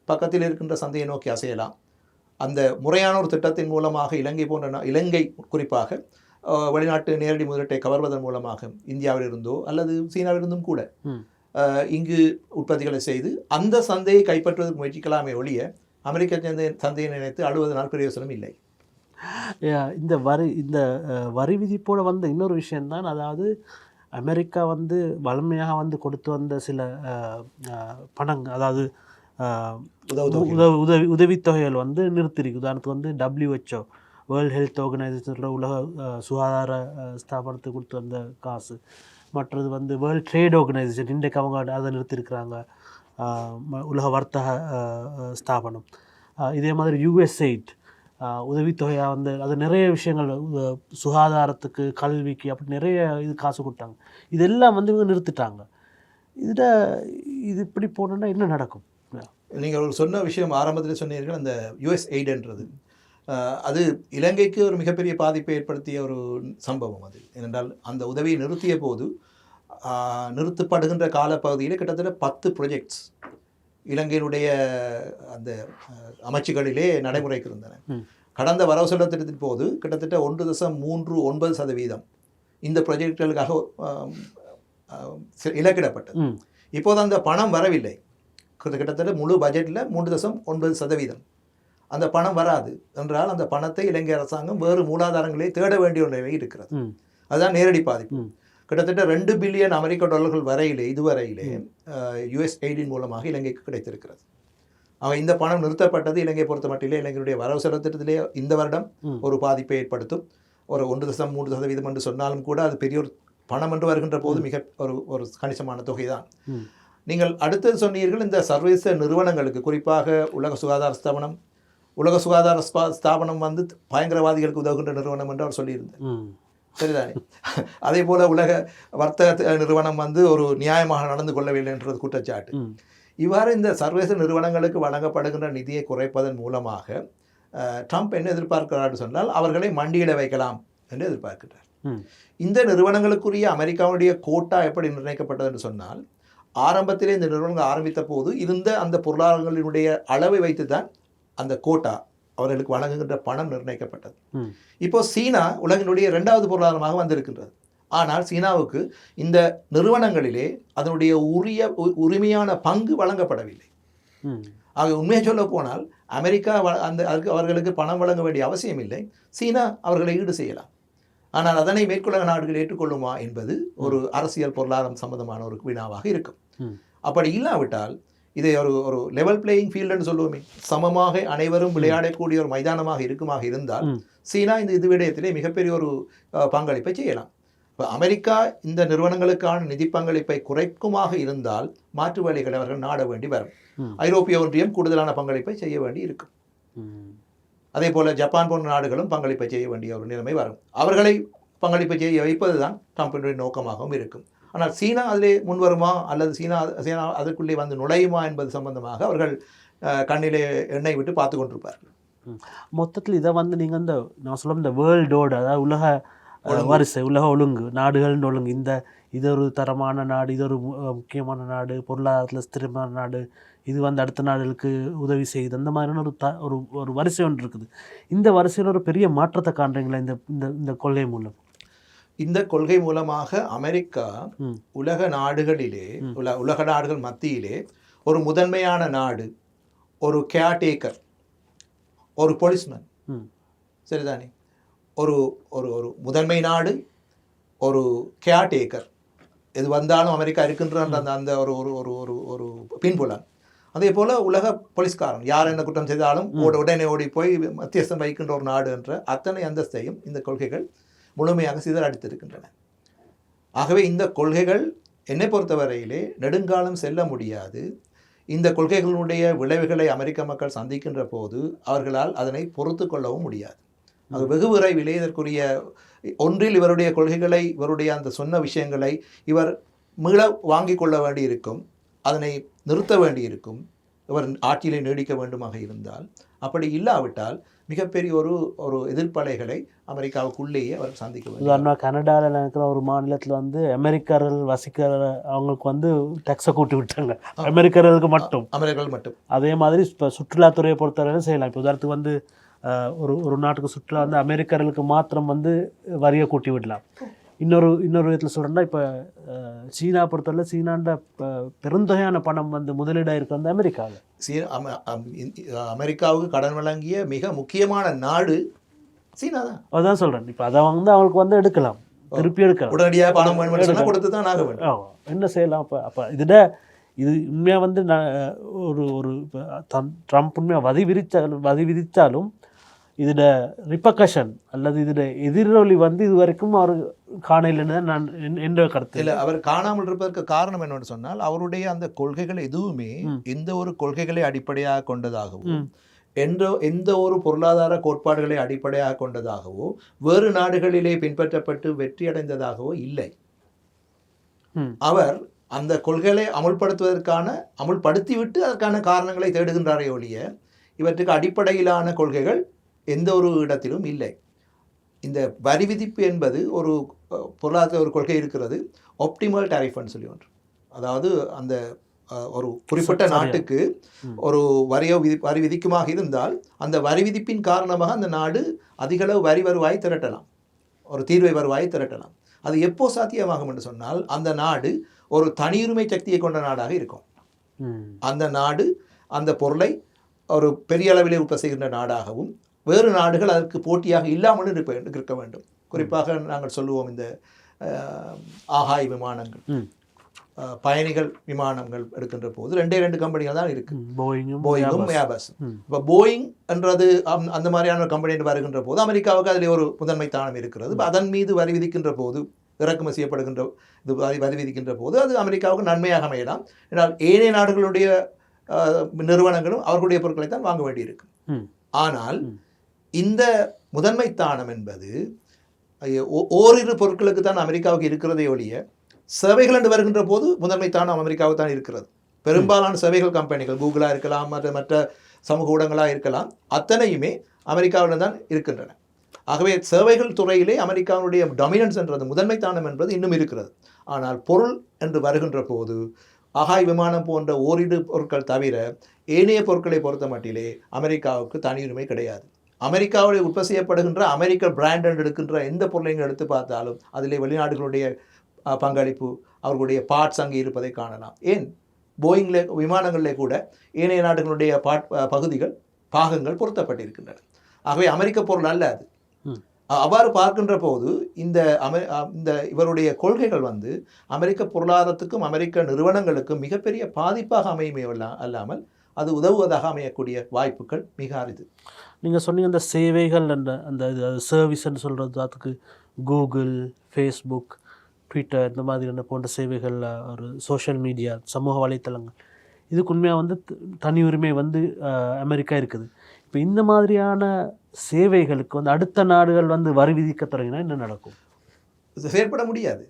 பக்கத்தில் இருக்கின்ற சந்தையை நோக்கி அசையலாம். அந்த முறையான ஒரு திட்டத்தின் மூலமாக இலங்கை குறிப்பாக வெளிநாட்டு நேரடி முதலீட்டை கவர்வதன் மூலமாக இந்தியாவிலிருந்தோ அல்லது சீனாவிலிருந்தும் கூட இங்கு உற்பத்திகளை செய்து அந்த சந்தையை கைப்பற்றுவதற்கு முயற்சிக்கலாமே ஒழிய அமெரிக்க சந்தையை நினைத்து அழுவதனால் பிரயோசனம் இல்லை. இந்த வரி விதிப்போட வந்த இன்னொரு விஷயம்தான், அதாவது அமெரிக்கா வலிமையாக கொடுத்து வந்த சில பணங்கள், அதாவது உதவித்தொகைகள் நிறுத்திருக்கு. உதாரணத்துக்கு WHO வேர்ல்டு ஹெல்த் ஆர்கனைசேஷனில் உலக சுகாதார ஸ்தாபனத்துக்கு கொடுத்து வந்த காசு, மற்றது வேர்ல்டு ட்ரேட் ஆர்கனைசேஷன் இன்றைக்கு அவங்க அதை நிறுத்தியிருக்கிறாங்க, உலக வர்த்தக ஸ்தாபனம். இதே மாதிரி USAID உதவித்தொகையாக அது நிறைய விஷயங்கள் சுகாதாரத்துக்கு கல்விக்கு அப்படி நிறைய இது காசு கொடுத்தாங்க. இதெல்லாம் இவங்க நிறுத்திட்டாங்க. இது இப்படி போனோன்னா என்ன நடக்கும்? நீங்கள் சொன்ன விஷயம் ஆரம்பத்தில் சொன்னீர்கள், அந்த USAIDன்றது அது இலங்கைக்கு ஒரு மிகப்பெரிய பாதிப்பை ஏற்படுத்திய ஒரு சம்பவம். அது ஏனென்றால் அந்த உதவியை நிறுத்திய போது நிறுத்தப்படுகின்ற காலப்பகுதியில் கிட்டத்தட்ட 10 ப்ரொஜெக்ட்ஸ் இலங்கையினுடைய அந்த அமைச்சுகளிலே நடைமுறைக்கு இருந்தன. கடந்த வரவு செலவு திட்டத்தின் போது கிட்டத்தட்ட 1.39% இந்த ப்ரொஜெக்டுகளுக்காக இலக்கிடப்பட்டது. இப்போது அந்த பணம் வரவில்லை. கிட்டத்தட்ட முழு பட்ஜெட்டில் 3.9% அந்த பணம் வராது என்றால் அந்த பணத்தை இலங்கை அரசாங்கம் வேறு மூலாதாரங்களே தேட வேண்டிய ஒரு நிலை இருக்கிறது. அதுதான் நேரடி பாதிப்பு. கிட்டத்தட்ட $2 பில்லியன் அமெரிக்க வரையிலே இதுவரையிலே USAID மூலமாக இலங்கைக்கு கிடைத்திருக்கிறது. இந்த பணம் நிறுத்தப்பட்டது இலங்கை பொறுத்த மட்டிலே இலங்கையுடைய வரவு செலவு திட்டத்திலே இந்த வருடம் ஒரு பாதிப்பை ஏற்படுத்தும். ஒரு 1.3% என்று சொன்னாலும் கூட அது பெரிய ஒரு பணம் என்று வருகின்ற போது மிக ஒரு கணிசமான தொகை தான். நீங்கள் அடுத்தது சொன்னீர்கள், இந்த சர்வதேச நிறுவனங்களுக்கு, குறிப்பாக உலக சுகாதார ஸ்தாபனம் பயங்கரவாதிகளுக்கு உதவுகின்ற நிறுவனம் என்று அவர் சொல்லியிருந்தார். சரிதானே? அதே போல உலக வர்த்தக நிறுவனம் ஒரு நியாயமாக நடந்து கொள்ளவில்லை என்றது குற்றச்சாட்டு. இவ்வாறு இந்த சர்வதேச நிறுவனங்களுக்கு வழங்கப்படுகின்ற நிதியை குறைப்பதன் மூலமாக ட்ரம்ப் என்ன எதிர்பார்க்கிறார் சொன்னால் அவர்களை மண்டியிட வைக்கலாம் என்று எதிர்பார்க்கிறார். இந்த நிறுவனங்களுக்குரிய அமெரிக்காவுடைய கோட்டா எப்படி நிர்ணயிக்கப்பட்டது என்று சொன்னால், ஆரம்பத்திலே இந்த நிறுவனங்கள் ஆரம்பித்த போது இருந்த அந்த பொருளாதாரங்களினுடைய அளவை வைத்து தான் அந்த கோட்டா அவர்களுக்கு வழங்குகின்ற பணம் நிர்ணயிக்கப்பட்டது. இப்போ சீனா உலகினுடைய 2வது பொருளாதாரமாக வந்திருக்கின்றது. ஆனால் சீனாவுக்கு இந்த நிறுவனங்களிலே அதனுடைய உரிமையான பங்கு வழங்கப்படவில்லை. ஆக உண்மையை சொல்ல போனால் அமெரிக்கா அதுக்கு அவர்களுக்கு பணம் வழங்க வேண்டிய அவசியம் இல்லை. சீனா அவர்களை ஈடு செய்யலாம். ஆனால் அதனை மேற்குலக நாடுகள் ஏற்றுக்கொள்ளுமா என்பது ஒரு அரசியல் பொருளாதாரம் சம்பந்தமான ஒரு வினாவாக இருக்கும். அப்படி இல்லாவிட்டால் இதை ஒரு லெவல் பிளேயிங் ஃபீல்டுன்னு சொல்லுவோமே, சமமாக அனைவரும் விளையாடக்கூடிய ஒரு மைதானமாக இருந்தால் சீனா இது விடயத்திலே மிகப்பெரிய ஒரு பங்களிப்பை செய்யலாம். இப்போ அமெரிக்கா இந்த நிறுவனங்களுக்கான நிதி பங்களிப்பை குறைக்குமாக இருந்தால் மாற்று வழிகளை அவர்கள் நாட வேண்டி வரும். ஐரோப்பிய ஒன்றியம் கூடுதலான பங்களிப்பை செய்ய வேண்டி இருக்கும். அதே போல ஜப்பான் போன்ற நாடுகளும் பங்களிப்பை செய்ய வேண்டிய ஒரு நிலைமை வரும். அவர்களை பங்களிப்பை செய்ய வைப்பது தான் ட்ரம்பினுடைய நோக்கமாகவும் இருக்கும். ஆனால் சீனா அதிலே முன்வருமா அல்லது சீனா அதற்குள்ளே நுழையுமா என்பது சம்பந்தமாக அவர்கள் கண்ணிலே எண்ணெய் விட்டு பார்த்து கொண்டிருப்பார்கள். மொத்தத்தில் இதை நீங்கள் நான் சொல்ல இந்த வேர்ல்டோட, அதாவது உலக வரிசை, உலக ஒழுங்கு, நாடுகளின் ஒழுங்கு, இது ஒரு தரமான நாடு, இது ஒரு முக்கியமான நாடு, பொருளாதாரத்தில் ஸ்திரமான நாடு, இது அடுத்த நாடுகளுக்கு உதவி செய்யுது, அந்த மாதிரியான ஒரு வரிசை ஒன்று இருக்குது. இந்த வரிசையில் ஒரு பெரிய மாற்றத்தை காண்றீங்களா இந்த கொள்கை மூலம்? இந்த கொள்கை மூலமாக அமெரிக்கா உலக நாடுகளிலே உலக நாடுகள் மத்தியிலே ஒரு முதன்மையான நாடு, ஒரு கேர்டேக்கர், ஒரு பொலிஸ்மேன், சரிதானே, ஒரு ஒரு முதன்மை நாடு, ஒரு கேர்டேக்கர், இது வந்தாலும் அமெரிக்கா இருக்கின்ற அந்த ஒரு ஒரு ஒரு ஒரு பின்புலம். அதே போல் உலக போலீஸ்காரன் யார் என்ன குற்றம் செய்தாலும் உடனே ஓடி போய் மத்தியஸ்தம் வைக்கின்ற ஒரு நாடு என்ற அத்தனை அந்தஸ்தையும் இந்த கொள்கைகள் முழுமையாக சிதறடித்திருக்கின்றன. ஆகவே இந்த கொள்கைகள் என்னை பொறுத்தவரையிலே நெடுங்காலம் செல்ல முடியாது. இந்த கொள்கைகளுடைய விளைவுகளை அமெரிக்க மக்கள் சந்திக்கின்ற போது அவர்களால் அதனை பொறுத்து கொள்ளவும் முடியாது. அது வெகு விரைவிலே இதற்குரிய ஒன்றில் இவருடைய கொள்கைகளை, இவருடைய அந்த சொன்ன விஷயங்களை இவர் மீள வாங்கி கொள்ள வேண்டியிருக்கும், அதனை நிறுத்த வேண்டியிருக்கும், இவர் ஆட்சியிலே நீடிக்க வேண்டுமாக இருந்தால். அப்படி இல்லாவிட்டால் மிகப்பெரிய ஒரு எதிர்ப்பலைகளை அமெரிக்காவுக்குள்ளேயே அவர் சந்திக்க வேண்டும். உதாரணமாக கனடாவில் இருக்கிற ஒரு மாநிலத்தில் வந்து அமெரிக்கர்கள் வசிக்கிற அவங்களுக்கு வந்து டேக்ஸை கூட்டி விட்டாங்க, அமெரிக்கர்களுக்கு மட்டும். அமெரிக்கர்கள் மட்டும். அதே மாதிரி இப்போ சுற்றுலாத்துறையை பொறுத்தவரையிலும் செய்யலாம். இப்போ உதாரணத்துக்கு வந்து ஒரு நாட்டுக்கு சுற்றுலா வந்து அமெரிக்கர்களுக்கு மாத்திரம் வந்து வரியை கூட்டி விடலாம். இன்னொரு விதத்தில் சொல்கிறேன்னா, இப்போ சீனா பொறுத்தவரை சீனாண்ட பெருந்தொகையான பணம் வந்து முதலீடாக இருக்க வந்து அமெரிக்காவில். அமெரிக்காவுக்கு கடன் வழங்கிய மிக முக்கியமான நாடு சீனா தான். அதான் சொல்கிறேன். இப்போ அதை வந்து அவங்களுக்கு வந்து எடுக்கலாம், திருப்பி எடுக்கலாம். உடனடியாக பணம் வேணும் கொடுத்து தான் ஆக வேண்டும். என்ன செய்யலாம்? அப்போ இது உண்மையாக வந்து ஒரு இப்போ ட்ரம்ப் உண்மையாக வரி விதித்தாலும் இதோட ரிப்பர்கஷன் அல்லது இதோட எதிரொலி வந்து இது வரைக்கும் அவர் காணலைன்னு தான் நான் என்ற கருத்து. இல்லை, அவர் காணாமல் இருப்பதற்கு காரணம் என்னன்னு சொன்னால், அவருடைய அந்த கொள்கைகள் எதுவுமே எந்த ஒரு கொள்கைகளை அடிப்படையாக கொண்டதாகவும் எந்த ஒரு பொருளாதார கோட்பாடுகளை அடிப்படையாக கொண்டதாகவோ வேறு நாடுகளிலே பின்பற்றப்பட்டு வெற்றி அடைந்ததாகவோ இல்லை. அவர் அந்த கொள்கைகளை அமுல்படுத்திவிட்டு அதற்கான காரணங்களை தேடுகின்றாரே ஒழிய இவற்றுக்கு அடிப்படையிலான கொள்கைகள் எந்த ஒரு இடத்திலும் இல்லை. இந்த வரி விதிப்பு என்பது ஒரு பொருளாதார ஒரு கொள்கை இருக்கிறது, ஆப்டிமல் டாரிஃப்னு சொல்லி ஒன்று. அதாவது அந்த ஒரு குறிப்பிட்ட நாட்டுக்கு ஒரு வரி விதிக்குமாக இருந்தால் அந்த வரி விதிப்பின் காரணமாக அந்த நாடு அதிகளவு வரி வருவாய் திரட்டலாம், ஒரு தீர்வை வருவாய் திரட்டலாம். அது எப்போ சாத்தியமாகும் என்று சொன்னால், அந்த நாடு ஒரு தனியுரிமை சக்தியை கொண்ட நாடாக இருக்கும். அந்த நாடு அந்த பொருளை ஒரு பெரிய அளவிலே உற்பத்தி செய்கின்ற நாடாகவும் வேறு நாடுகள் அதற்கு போட்டியாக இல்லாமல் இருக்க வேண்டும். குறிப்பாக நாங்கள் சொல்லுவோம், இந்த ஆகாய விமானங்கள், பயணிகள் விமானங்கள் எடுக்கின்ற போது 2 கம்பெனிகள் தான் இருக்கு, போயிங்கும் ஏர்பஸ். இப்போ போயிங் என்றது அந்த மாதிரியான ஒரு கம்பெனி வருகின்ற போது அமெரிக்காவுக்கு அதில் ஒரு முதன்மை தானம் இருக்கிறது. அதன் மீது வரி விதிக்கின்ற போது, இறக்குமதி செய்யப்படுகின்ற இது வரி விதிக்கின்ற போது அது அமெரிக்காவுக்கு நன்மையாக அமையலாம். ஏன்னால் ஏனைய நாடுகளுடைய நிறுவனங்களும் அவர்களுடைய பொருட்களை தான் வாங்க வேண்டியிருக்கு. ஆனால் இந்த முதன்மைத்தானம் என்பது ஓரிரு பொருட்களுக்கு தான் அமெரிக்காவுக்கு இருக்கிறதே ஒழிய, சேவைகள் என்று வருகின்ற போது முதன்மைத்தானம் அமெரிக்காவுக்கு தான் இருக்கிறது. பெரும்பாலான சேவைகள் கம்பெனிகள், கூகுளாக இருக்கலாம், மற்ற சமூக ஊடகங்களாக இருக்கலாம், அத்தனையுமே அமெரிக்காவில் தான் இருக்கின்றன. ஆகவே சேவைகள் துறையிலே அமெரிக்காவுடைய டாமினன்ஸ் என்றது, முதன்மைத்தானம் என்பது இன்னும் இருக்கிறது. ஆனால் பொருள் என்று வருகின்ற போது ஆகாய் விமானம் போன்ற ஓரிரு பொருட்கள் தவிர ஏனைய பொருட்களை பொறுத்த மட்டிலே அமெரிக்காவுக்கு தனியுரிமை கிடையாது. அமெரிக்காவில் உற்பத்தி செய்யப்படுகின்ற அமெரிக்க பிராண்ட் என்று எடுக்கின்ற எந்த பொருளையும் எடுத்து பார்த்தாலும் அதிலே வெளிநாடுகளுடைய பங்களிப்பு, அவர்களுடைய பார்ட்ஸ் அங்கே இருப்பதை காணலாம். ஏன் போயிங்கில் விமானங்களிலே கூட ஏனைய நாடுகளுடைய பாகங்கள் பொருத்தப்பட்டிருக்கின்றன. ஆகவே அமெரிக்க பொருள் அல்ல அது. அவ்வாறு பார்க்கின்ற போது இந்த இவருடைய கொள்கைகள் வந்து அமெரிக்க பொருளாதாரத்துக்கும் அமெரிக்க நிறுவனங்களுக்கும் மிகப்பெரிய பாதிப்பாக அமையுமே அல்லாமல் அது உதவுவதாக அமையக்கூடிய வாய்ப்புகள் மிக அரிது. நீங்கள் சொன்னீங்க அந்த சேவைகள் அந்த சர்வீஸ்ன்னு சொல்கிறது, அதுக்கு கூகுள், ஃபேஸ்புக், ட்விட்டர் இந்த மாதிரியான போன்ற சேவைகள், ஒரு சோஷியல் மீடியா, சமூக வலைத்தளங்கள், இதுக்கு உண்மையாக வந்து தனி உரிமை வந்து அமெரிக்கா இருக்குது. இப்போ இந்த மாதிரியான சேவைகளுக்கு வந்து அடுத்த நாடுகள் வந்து வரி விதிக்க தொடங்கினா என்ன நடக்கும்? செயல்பட முடியாது.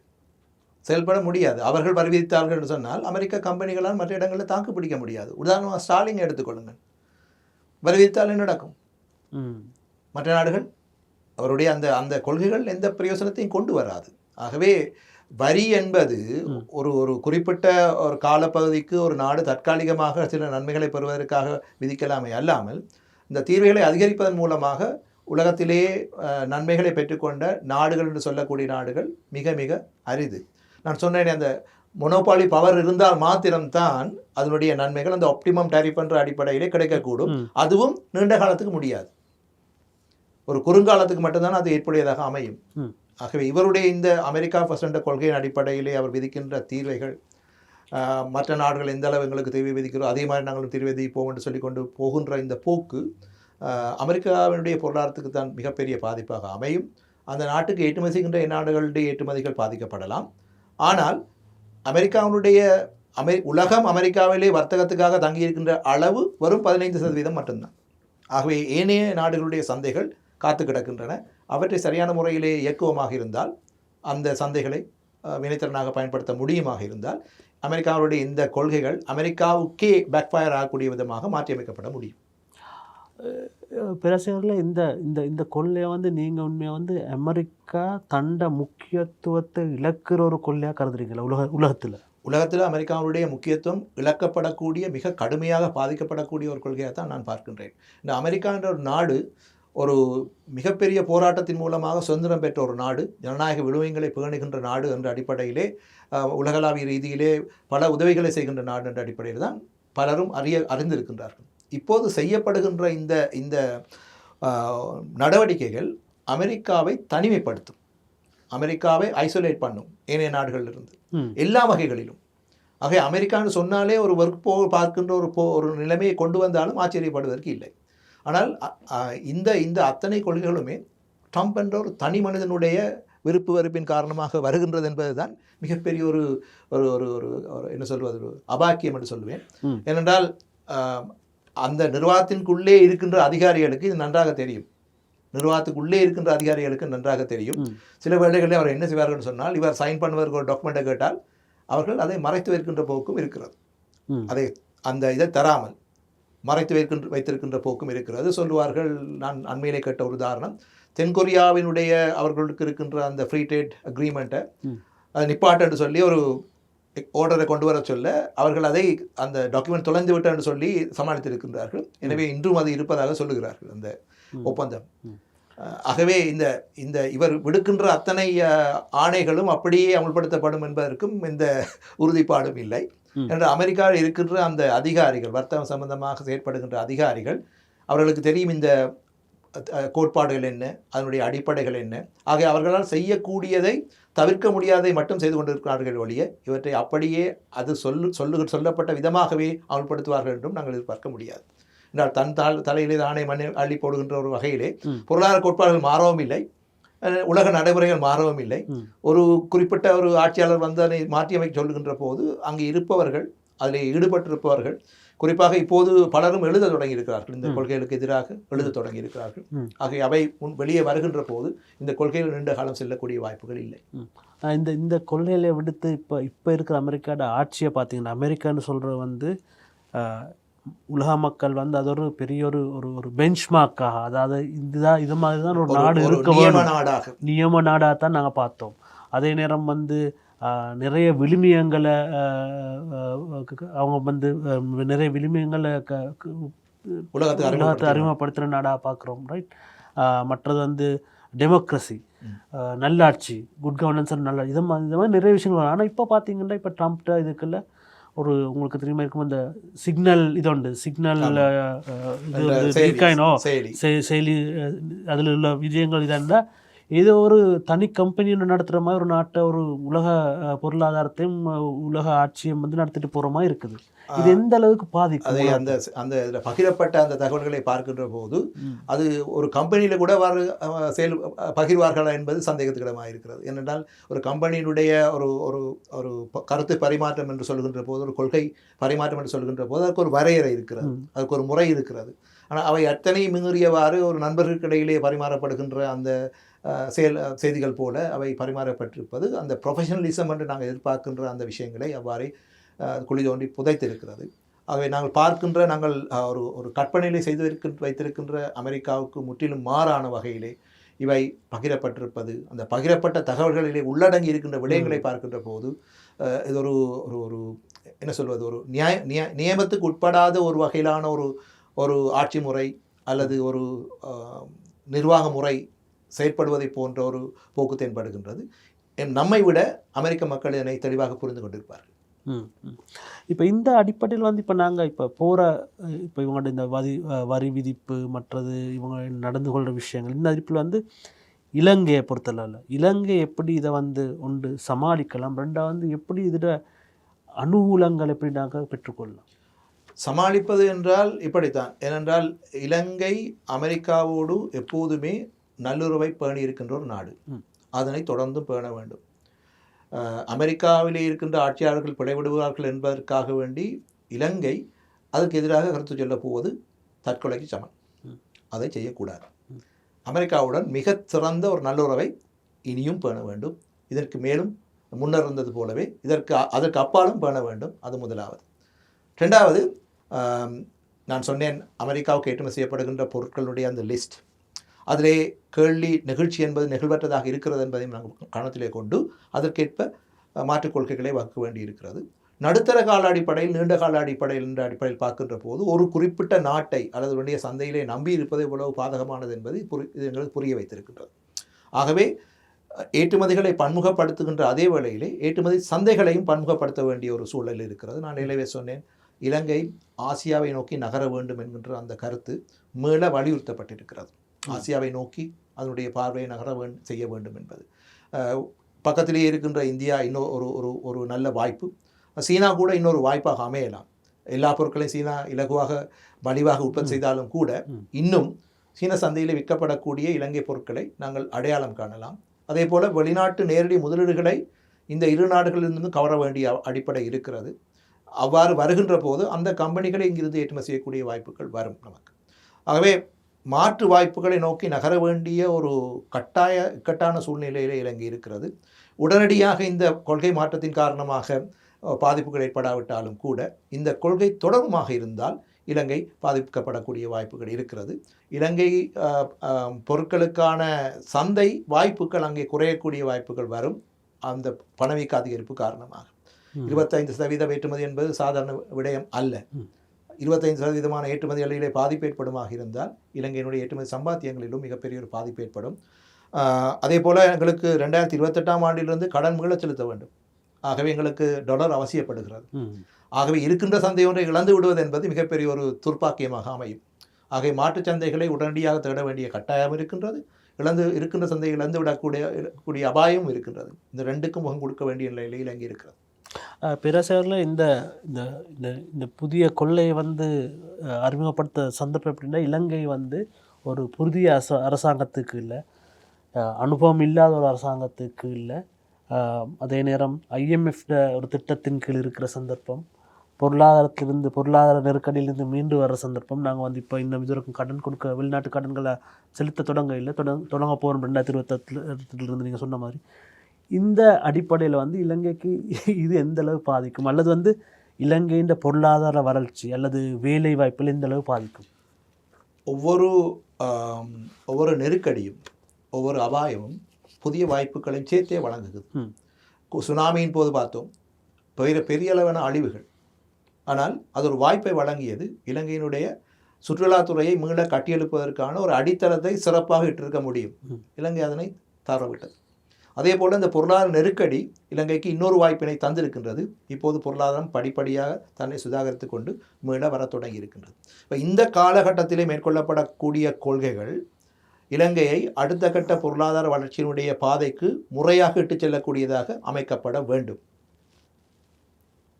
அவர்கள் வரி விதித்தார்கள் என்று சொன்னால் அமெரிக்க கம்பெனிகளால் மற்ற இடங்களில் தாக்கு பிடிக்க முடியாது. உதாரணமாக ஸ்டாலின் எடுத்துக்கொள்ளுங்கள், வரி விதித்தால் என்ன நடக்கும்? மற்ற நாடுகள் அவருடைய அந்த கொள்கைகள் எந்த பிரயோசனத்தையும் கொண்டு வராது. ஆகவே வரி என்பது ஒரு குறிப்பிட்ட ஒரு காலப்பகுதிக்கு ஒரு நாடு தற்காலிகமாக சில நன்மைகளை பெறுவதற்காக விதிக்கலாமே அல்லாமல், இந்த தீர்வுகளை அதிகரிப்பதன் மூலமாக உலகத்திலேயே நன்மைகளை பெற்றுக்கொண்ட நாடுகள் என்று சொல்லக்கூடிய நாடுகள் மிக மிக அரிது. நான் சொன்னேன், அந்த மொனோபாலி பவர் இருந்தால் மாத்திரம்தான் அதனுடைய நன்மைகள் அந்த ஆப்டிமம் டாரிஃப் என்ற அடிப்படையிலே கிடைக்கக்கூடும். அதுவும் நீண்ட காலத்துக்கு முடியாது, ஒரு குறுங்காலத்துக்கு மட்டும்தான் அது ஏற்புடையதாக அமையும். ஆகவே இவருடைய இந்த அமெரிக்கா ஃபர்ஸ்ட் என்ற கொள்கையின் அடிப்படையிலே அவர் விதிக்கின்ற தீர்வைகள், மற்ற நாடுகள் எந்த அளவு எங்களுக்கு தீர்வை விதிக்கிறோம் அதே மாதிரி நாங்களும் தீர்வை விதிப்போம் என்று சொல்லிக்கொண்டு போகின்ற இந்த போக்கு அமெரிக்காவினுடைய பொருளாதாரத்துக்கு தான் மிகப்பெரிய பாதிப்பாக அமையும். அந்த நாட்டுக்கு ஏற்றுமதி செய்கின்ற நாடுகளுடைய ஏற்றுமதிகள் பாதிக்கப்படலாம். ஆனால் அமெரிக்காவினுடைய உலகம் அமெரிக்காவிலே வர்த்தகத்துக்காக தங்கியிருக்கின்ற அளவு வெறும் 15% மட்டும்தான். ஆகவே ஏனைய நாடுகளுடைய சந்தைகள் காத்து கிடக்கின்றன. அவற்றை சரியான முறையிலே இயக்குவமாக இருந்தால், அந்த சந்தைகளை வினைத்திறனாக பயன்படுத்த முடியுமாக இருந்தால், அமெரிக்காவுடைய இந்த கொள்கைகள் அமெரிக்காவுக்கே பேக்ஃபயர் ஆகக்கூடிய விதமாக மாற்றியமைக்கப்பட முடியும். பேராசிரியரில் இந்த இந்த இந்த கொள்ளையை வந்து நீங்கள் உண்மையாக வந்து அமெரிக்கா தண்ட முக்கியத்துவத்தை இழக்கிற ஒரு கொள்ளையாக கருதுறீங்களா உலகத்தில் அமெரிக்காவுடைய முக்கியத்துவம் இழக்கப்படக்கூடிய, மிக கடுமையாக பாதிக்கப்படக்கூடிய ஒரு கொள்கையாக தான் நான் பார்க்கின்றேன். இந்த அமெரிக்கா என்ற ஒரு நாடு ஒரு மிகப்பெரிய போராட்டத்தின் மூலமாக சுதந்திரம் பெற்ற ஒரு நாடு, ஜனநாயக விழுமியங்களை பேணுகின்ற நாடு என்ற அடிப்படையிலே, உலகளாவிய ரீதியிலே பல உதவிகளை செய்கின்ற நாடு என்ற அடிப்படையில் தான் பலரும் அறிந்திருக்கின்றார்கள். இப்போது செய்யப்படுகின்ற இந்த இந்த நடவடிக்கைகள் அமெரிக்காவை தனிமைப்படுத்தும், அமெரிக்காவை ஐசோலேட் பண்ணும் ஏனைய நாடுகளிலிருந்து எல்லா வகைகளிலும். ஆக அமெரிக்கான்னு சொன்னாலே ஒரு ஒர்க் பார்க்கின்ற ஒரு நிலைமையை கொண்டு வந்தாலும் ஆச்சரியப்படுவதற்கு இல்லை. ஆனால் இந்த இந்த அத்தனை கொள்கைகளுமே ட்ரம்ப் என்ற ஒரு தனி மனிதனுடைய விருப்பு வெறுப்பின் காரணமாக வருகின்றது என்பது தான் மிகப்பெரிய ஒரு ஒரு ஒரு என்ன சொல்வது, ஒரு அபாக்கியம் என்று சொல்லுவேன். ஏனென்றால் அந்த நிர்வாகத்திற்குள்ளே இருக்கின்ற அதிகாரிகளுக்கு இது நன்றாக தெரியும். நிர்வாகத்துக்குள்ளே இருக்கின்ற அதிகாரிகளுக்கு நன்றாக தெரியும். சில வேளைகளில் அவர் என்ன செய்வார்கள் சொன்னால், இவர் சைன் பண்ணுவதற்கு ஒரு டாக்குமெண்ட்டை கேட்டால் அவர்கள் அதை மறைத்து வைக்கின்ற போக்கும் இருக்கிறது. அதை இதை தராமல் மறைத்து வைத்திருக்கின்ற போக்கும் இருக்கிறது. சொல்லுவார்கள், நான் அண்மையிலே கேட்ட ஒரு உதாரணம், தென்கொரியாவினுடைய அவர்களுக்கு இருக்கின்ற அந்த ஃப்ரீ ட்ரேட் அக்ரிமெண்ட்டை நிப்பாட்டன்னு சொல்லி ஒரு ஆர்டரை கொண்டு வர சொல்ல, அவர்கள் அதை அந்த டாக்குமெண்ட் தொலைந்து விட்டன்னு சொல்லி சமாளித்திருக்கின்றார்கள். எனவே இன்றும் அது இருப்பதாக சொல்லுகிறார்கள் அந்த ஒப்பந்தம். ஆகவே இந்த இந்த இவர் விடுக்கின்ற அத்தனை ஆணைகளும் அப்படியே அமுல்படுத்தப்படும் என்பதற்கும் இந்த உறுதிப்பாடும் இல்லை. என்று அமெரிக்காவில் இருக்கின்ற அந்த அதிகாரிகள், வர்த்தகம் சம்பந்தமாக செயற்படுகின்ற அதிகாரிகள், அவர்களுக்கு தெரியும் இந்த கோட்பாடுகள் என்ன, அதனுடைய அடிப்படைகள் என்ன. ஆக அவர்களால் செய்யக்கூடியதை தவிர்க்க முடியாதை மட்டும் செய்து கொண்டிருக்கிறார்கள் ஒழிய, இவற்றை அப்படியே அது சொல்லப்பட்ட விதமாகவே அமல்படுத்துவார்கள் என்றும் நாங்கள் எதிர்பார்க்க முடியாது. என்றால் தன் தலையிலே தானே மண்ணை அள்ளி போடுகின்ற ஒரு வகையிலே பொருளாதார கோட்பாடுகள் மாறவும் இல்லை, உலக நடைமுறைகள் மாறவும் இல்லை. ஒரு குறிப்பிட்ட ஒரு ஆட்சியாளர் வந்து அதை மாற்றியமைக்க சொல்லுகின்ற போது அங்கே இருப்பவர்கள், அதில் ஈடுபட்டிருப்பவர்கள், குறிப்பாக இப்போது பலரும் எழுத தொடங்கி இருக்கிறார்கள், இந்த கொள்கைகளுக்கு எதிராக எழுத தொடங்கி இருக்கிறார்கள். ஆகிய அவை வெளியே வருகின்ற போது இந்த கொள்கைகள் நீண்ட காலம் செல்லக்கூடிய வாய்ப்புகள் இல்லை. இந்த இந்த கொள்கைகளை விடுத்து இப்போ இருக்கிற அமெரிக்காவோட ஆட்சியை பார்த்தீங்கன்னா, அமெரிக்கான்னு சொல்கிற வந்து உலக மக்கள் வந்து அது ஒரு பெரிய ஒரு ஒரு பெஞ்ச்மார்க்காக, அதாவது இதுதான் இது மாதிரி தான் ஒரு நாடு இருக்க நியம நாடாக தான் நாங்கள் பார்த்தோம். அதே நேரம் வந்து நிறைய விழுமியங்களை அவங்க வந்து நிறைய விழுமியங்களை உலகத்தை அறிமுகப்படுத்துகிற நாடாக பார்க்குறோம், ரைட். மற்றது வந்து டெமோக்ரஸி, நல்லாட்சி, குட் கவர்னன்ஸ், நல்ல இது மாதிரி நிறைய விஷயங்கள். ஆனால் இப்போ பார்த்தீங்கன்னா, இப்போ ட்ரம்ப்ட இதுக்குள்ள ஒரு உங்களுக்கு தெரியுமா இருக்கும், இந்த சிக்னல் இது உண்டு, சிக்னல் செயலி, அதில் உள்ள விஜயங்கள் இதாண்டா ஏதோ ஒரு தனி கம்பெனி நடத்துகிற மாதிரி ஒரு நாட்டை, ஒரு உலக பொருளாதாரத்தையும் உலக ஆட்சியும் வந்து நடத்திட்டு போகிற மாதிரி இருக்குது. இது எந்த அளவுக்கு பாதிக்கும்? அதை அந்த அந்த இதில் பகிரப்பட்ட அந்த தகவல்களை பார்க்கின்ற போது அது ஒரு கம்பெனியில் கூட பகிர்வார்களா என்பது சந்தேகத்துக்கிடமாக இருக்கிறது. ஏனென்றால் ஒரு கம்பெனியினுடைய ஒரு ஒரு ஒரு கருத்து பரிமாற்றம் என்று சொல்கின்ற போது, ஒரு கொள்கை பரிமாற்றம் என்று சொல்கின்ற போது அதுக்கு ஒரு வரையறை இருக்கிறது, அதுக்கு ஒரு முறை இருக்கிறது. ஆனால் அவை அத்தனை மீறியவாறு ஒரு நண்பர்களுக்கிடையிலே பரிமாறப்படுகின்ற அந்த செய்திகள் போல அவை பரிமாறப்பட்டிருப்பது அந்த ப்ரொஃபஷனலிசம் என்று நாங்கள் எதிர்பார்க்கின்ற அந்த விஷயங்களை அவ்வாறே குழி தோண்டி புதைத்திருக்கிறது. ஆகவே நாங்கள் ஒரு ஒரு கற்பனையிலே செய்து வைத்திருக்கின்ற அமெரிக்காவுக்கு முற்றிலும் மாறான வகையிலே இவை பகிரப்பட்டிருப்பது, அந்த பகிரப்பட்ட தகவல்களிலே உள்ளடங்கி இருக்கின்ற விடயங்களை பார்க்கின்ற போது இது ஒரு ஒரு என்ன சொல்வது, ஒரு நியமத்துக்கு உட்படாத ஒரு வகையிலான ஒரு ஆட்சி முறை அல்லது ஒரு நிர்வாக முறை செயற்படுவதை போன்ற ஒரு போக்கு தென்படுகின்றது. நம்மை விட அமெரிக்க மக்கள் இதனை தெளிவாக புரிந்து கொண்டிருப்பார்கள். இப்போ இந்த அடிப்படையில் வந்து இப்போ நாங்கள் இப்போ இவங்களோட இந்த வரி விதிப்பு, மற்றது இவங்க நடந்து கொள்கிற விஷயங்கள், இந்த அடிப்பில் வந்து இலங்கையை பொறுத்தளவில் இலங்கை எப்படி இதை வந்து ஒன்று சமாளிக்கலாம், ரெண்டாவது வந்து எப்படி இதில் அனுகூலங்கள் எப்படி நாங்கள் பெற்றுக்கொள்ளலாம்? சமாளிப்பது என்றால் இப்படித்தான். ஏனென்றால் இலங்கை அமெரிக்காவோடு எப்போதுமே நல்லுறவை பேணி இருக்கின்ற ஒரு நாடு, அதனை தொடர்ந்து பேண வேண்டும். அமெரிக்காவிலே இருக்கின்ற ஆட்சியாளர்கள் பிழைவிடுவார்கள் என்பதற்காக வேண்டி இலங்கை அதற்கு எதிராக கருத்து சொல்லப் போவது தற்கொலைக்கு சமம். அதை செய்யக்கூடாது. அமெரிக்காவுடன் மிக சிறந்த ஒரு நல்லுறவை இனியும் பேண வேண்டும். இதற்கு மேலும் முன்னர் இருந்தது போலவே அதற்கு அப்பாலும் பேண வேண்டும். அது முதலாவது. ரெண்டாவது, நான் சொன்னேன் அமெரிக்காவுக்கு ஏற்றுமதி செய்யப்படுகின்ற பொருட்களுடைய அந்த லிஸ்ட், அதிலே கேள்வி நெகிழ்ச்சி என்பது நெகிழ்வற்றதாக இருக்கிறது என்பதையும் நாங்கள் கவனத்திலே கொண்டு அதற்கேற்ப மாற்றுக் கொள்கைகளை வகுக்க வேண்டி இருக்கிறது. நடுத்தர கால அடிப்படையில் நீண்ட கால அடிப்படையில் என்ற அடிப்படையில் பார்க்கின்ற போது ஒரு குறிப்பிட்ட நாட்டை அல்லது உடைய சந்தையிலே நம்பி இருப்பது எவ்வளவு பாதகமானது என்பதை இது எங்களுக்கு புரிய வைத்திருக்கின்றது. ஆகவே ஏற்றுமதிகளை பன்முகப்படுத்துகின்ற அதே வேளையிலே ஏற்றுமதி சந்தைகளையும் பன்முகப்படுத்த வேண்டிய ஒரு சூழல் இருக்கிறது. நான் நிலவே சொன்னேன், இலங்கை ஆசியாவை நோக்கி நகர வேண்டும் என்கின்ற அந்த கருத்து மீள வலியுறுத்தப்பட்டிருக்கிறது. ஆசியாவை நோக்கி அதனுடைய பார்வையை செய்ய வேண்டும் என்பது. பக்கத்திலேயே இருக்கின்ற இந்தியா ஒரு நல்ல வாய்ப்பு. சீனா கூட இன்னொரு வாய்ப்பாக அமையலாம். எல்லா பொருட்களையும் சீனா இலகுவாக மலிவாக உற்பத்தி செய்தாலும் கூட இன்னும் சீன சந்தையில் விற்கப்படக்கூடிய இலங்கை பொருட்களை நாங்கள் அடையாளம் காணலாம். அதே போல் வெளிநாட்டு நேரடி முதலீடுகளை இந்த இரு நாடுகளிலிருந்து கவர வேண்டிய அடிப்படை இருக்கிறது. அவ்வாறு வருகின்ற போது அந்த கம்பெனிகளை இங்கிருந்து ஏற்றுமதி செய்யக்கூடிய வாய்ப்புகள் வரும் நமக்கு. ஆகவே மாற்று வாய்ப்புகளை நோக்கி நகர வேண்டிய ஒரு இக்கட்டான சூழ்நிலையிலே இலங்கை இருக்கிறது. உடனடியாக இந்த கொள்கை மாற்றத்தின் காரணமாக பாதிப்புகள் ஏற்படாவிட்டாலும் கூட இந்த கொள்கை தொடர்பாக இருந்தால் இலங்கை பாதிக்கப்படக்கூடிய வாய்ப்புகள் இருக்கிறது. இலங்கை பொருட்களுக்கான சந்தை வாய்ப்புகள் அங்கே குறையக்கூடிய வாய்ப்புகள் வரும். அந்த பணவீக்க அதிகரிப்பு காரணமாக 25% ஏற்றுமதி என்பது சாதாரண விடயம் அல்ல. 25% ஏற்றுமதிகளிலே பாதிப்பு ஏற்படுமாக இருந்தால் இலங்கையினுடைய ஏற்றுமதி சம்பாத்தியங்களிலும் மிகப்பெரிய ஒரு பாதிப்பு ஏற்படும். அதே போல் எங்களுக்கு 2028ஆம் ஆண்டிலிருந்து கடன் மீள செலுத்த வேண்டும். ஆகவே எங்களுக்கு டாலர் அவசியப்படுகிறது. ஆகவே இருக்கின்ற சந்தை ஒன்றை இழந்து விடுவது என்பது மிகப்பெரிய ஒரு துர்ப்பாக்கியமாக அமையும். ஆகவே மாற்றுச் சந்தைகளை உடனடியாக தேட வேண்டிய கட்டாயம் இருக்கின்றது. இருக்கின்ற சந்தையை இழந்து விடக்கூடிய அபாயம் இருக்கின்றது. இந்த ரெண்டுக்கும் முகம் கொடுக்க வேண்டிய நிலையில் இலங்கை இருக்கிறது. பிறசேரில் இந்த இந்த புதிய கொள்ளையை அறிமுகப்படுத்த சந்தர்ப்பம் எப்படின்னா, இலங்கை ஒரு புதிய அரசாங்கத்துக்கு இல்லை, அனுபவம் இல்லாத ஒரு அரசாங்கத்துக்கு இல்லை, அதே நேரம் IMF ஒரு திட்டத்தின் கீழ் இருக்கிற சந்தர்ப்பம், பொருளாதார நெருக்கடியிலிருந்து மீண்டு வர சந்தர்ப்பம். நாங்கள் இப்போ இன்னும் இதுவரைக்கும் கடன் கொடுக்க வெளிநாட்டு கடன்களை செலுத்த தொடங்க போகிறோம் 2028 நீங்கள் சொன்ன மாதிரி. இந்த அடிப்படையில் இலங்கைக்கு இது எந்த அளவு பாதிக்கும், அல்லது இலங்கையின் பொருளாதார வளர்ச்சி அல்லது வேலை வாய்ப்பில் எந்த அளவு பாதிக்கும்? ஒவ்வொரு நெருக்கடியும் ஒவ்வொரு அபாயமும் புதிய வாய்ப்புகளையும் சேர்த்தே வழங்குகிறது. சுனாமியின் போது பார்த்தோம் பெரிய அளவான அழிவுகள். ஆனால் அது ஒரு வாய்ப்பை வழங்கியது. இலங்கையினுடைய சுற்றுலாத்துறையை மீள கட்டியெழுப்பதற்கான ஒரு அடித்தளத்தை சிறப்பாக இட்டிருக்க முடியும். இலங்கை அதனை தவறவிட்டது. அதே போல் இந்த பொருளாதார நெருக்கடி இலங்கைக்கு இன்னொரு வாய்ப்பினை தந்திருக்கின்றது. இப்போது பொருளாதாரம் படிப்படியாக தன்னை சுதாகரித்து கொண்டு மீள வர தொடங்கி இருக்கின்றது. இப்போ இந்த காலகட்டத்திலே மேற்கொள்ளப்படக்கூடிய கொள்கைகள் இலங்கையை அடுத்த கட்ட பொருளாதார வளர்ச்சியினுடைய பாதைக்கு முறையாக இட்டுச் செல்லக்கூடியதாக அமைக்கப்பட வேண்டும்.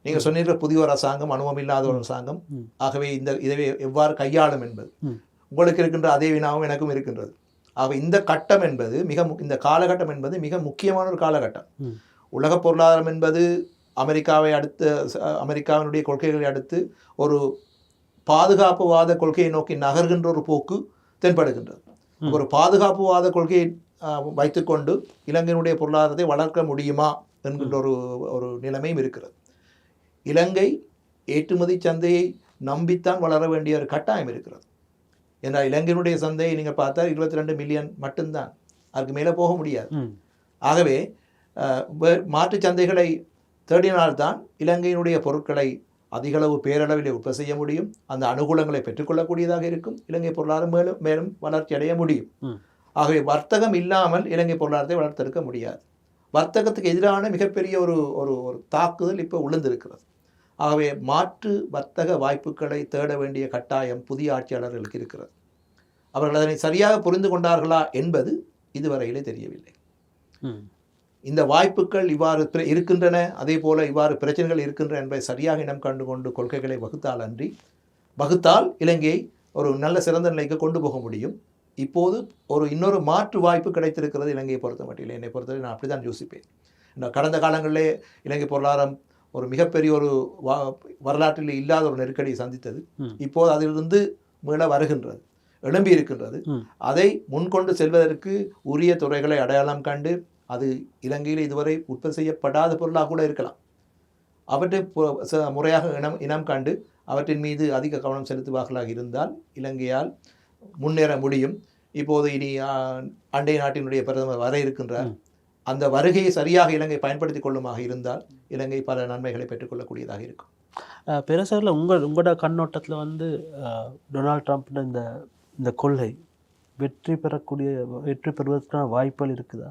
நீங்கள் சொன்னீங்க புதிய ஒரு அரசாங்கம், அனுபவம் இல்லாத ஒரு அரசாங்கம். ஆகவே இதை எவ்வாறு கையாளும் என்பது உங்களுக்கு இருக்கின்ற அதே வினாவும் எனக்கும் இருக்கின்றது. ஆக இந்த கட்டம் என்பது இந்த காலகட்டம் என்பது மிக முக்கியமான ஒரு காலகட்டம். உலக பொருளாதாரம் என்பது அமெரிக்காவினுடைய கொள்கைகளை அடுத்து ஒரு பாதுகாப்புவாத கொள்கையை நோக்கி நகர்கின்ற ஒரு போக்கு தென்படுகின்றது. ஒரு பாதுகாப்புவாத கொள்கையை வைத்துக்கொண்டு இலங்கையினுடைய பொருளாதாரத்தை வளர்க்க முடியுமா என்கின்ற ஒரு நிலைமையும் இருக்கிறது. இலங்கை ஏற்றுமதி சந்தையை நம்பித்தான் வளர வேண்டிய ஒரு கட்டாயம் இருக்கிறது. ஏன்னா இலங்கையினுடைய சந்தையை நீங்கள் பார்த்தா 22 மில்லியன் மட்டும்தான், அதுக்கு மேலே போக முடியாது. ஆகவே மாற்றுச் சந்தைகளை தேடினால்தான் இலங்கையினுடைய பொருட்களை அதிகளவு பேரளவில் உற்பத்தி செய்ய முடியும். அந்த அனுகூலங்களை பெற்றுக்கொள்ளக்கூடியதாக இருக்கும். இலங்கை பொருளாதாரம் மேலும் மேலும் வளர்ச்சி அடைய முடியும். ஆகவே வர்த்தகம் இல்லாமல் இலங்கை பொருளாதாரத்தை வளர்த்தெடுக்க முடியாது. வர்த்தகத்துக்கு எதிரான மிகப்பெரிய ஒரு தாக்குதல் இப்போ உளுந்திருக்கிறது. ஆகவே மாற்று வர்த்தக வாய்ப்புகளை தேட வேண்டிய கட்டாயம் புதிய ஆட்சியாளர்களுக்கு இருக்கிறது. அவர்கள் அதனை சரியாக புரிந்து கொண்டார்களா என்பது இதுவரையிலே தெரியவில்லை. இந்த வாய்ப்புகள் இவ்வாறு இருக்கின்றன, அதே போல இவ்வாறு பிரச்சனைகள் இருக்கின்றன என்பதை சரியாக இனம் கண்டு கொண்டு கொள்கைகளை வகுத்தால் இலங்கையை ஒரு நல்ல சிறந்த நிலைக்கு கொண்டு போக முடியும். இப்போது இன்னொரு மாற்று வாய்ப்பு கிடைத்திருக்கிறது இலங்கையை பொறுத்த மட்டில். என்னை பொறுத்தவரை நான் அப்படி தான் யோசிப்பேன். கடந்த காலங்களிலே இலங்கை பொருளாதாரம் ஒரு மிகப்பெரிய ஒரு வரலாற்றில் இல்லாத ஒரு நெருக்கடியை சந்தித்தது. இப்போது அதிலிருந்து மீள வருகின்றது, எழும்பி இருக்கின்றது. அதை முன்கொண்டு செல்வதற்கு உரிய துறைகளை அடையாளம் கண்டு, அது இலங்கையில் இதுவரை உற்பத்தி செய்யப்படாத பொருளாக கூட இருக்கலாம், அவற்றை முறையாக இனம் கண்டு அவற்றின் மீது அதிக கவனம் செலுத்துவார்களாக இருந்தால் இலங்கையால் முன்னேற முடியும். இப்போது இனி அண்டை நாட்டினுடைய பிரதமர் வர இருக்கின்றார். அந்த வருகையை சரியாக இலங்கை பயன்படுத்தி கொள்ளுமாக இருந்தால் இலங்கை பல நன்மைகளை பெற்றுக்கொள்ளக்கூடியதாக இருக்கும். பெருசாரில் உங்களோட கண்ணோட்டத்தில் வந்து டொனால்ட் ட்ரம்ப் இந்த கொள்கை வெற்றி பெறுவதற்கான வாய்ப்புகள் இருக்குதா?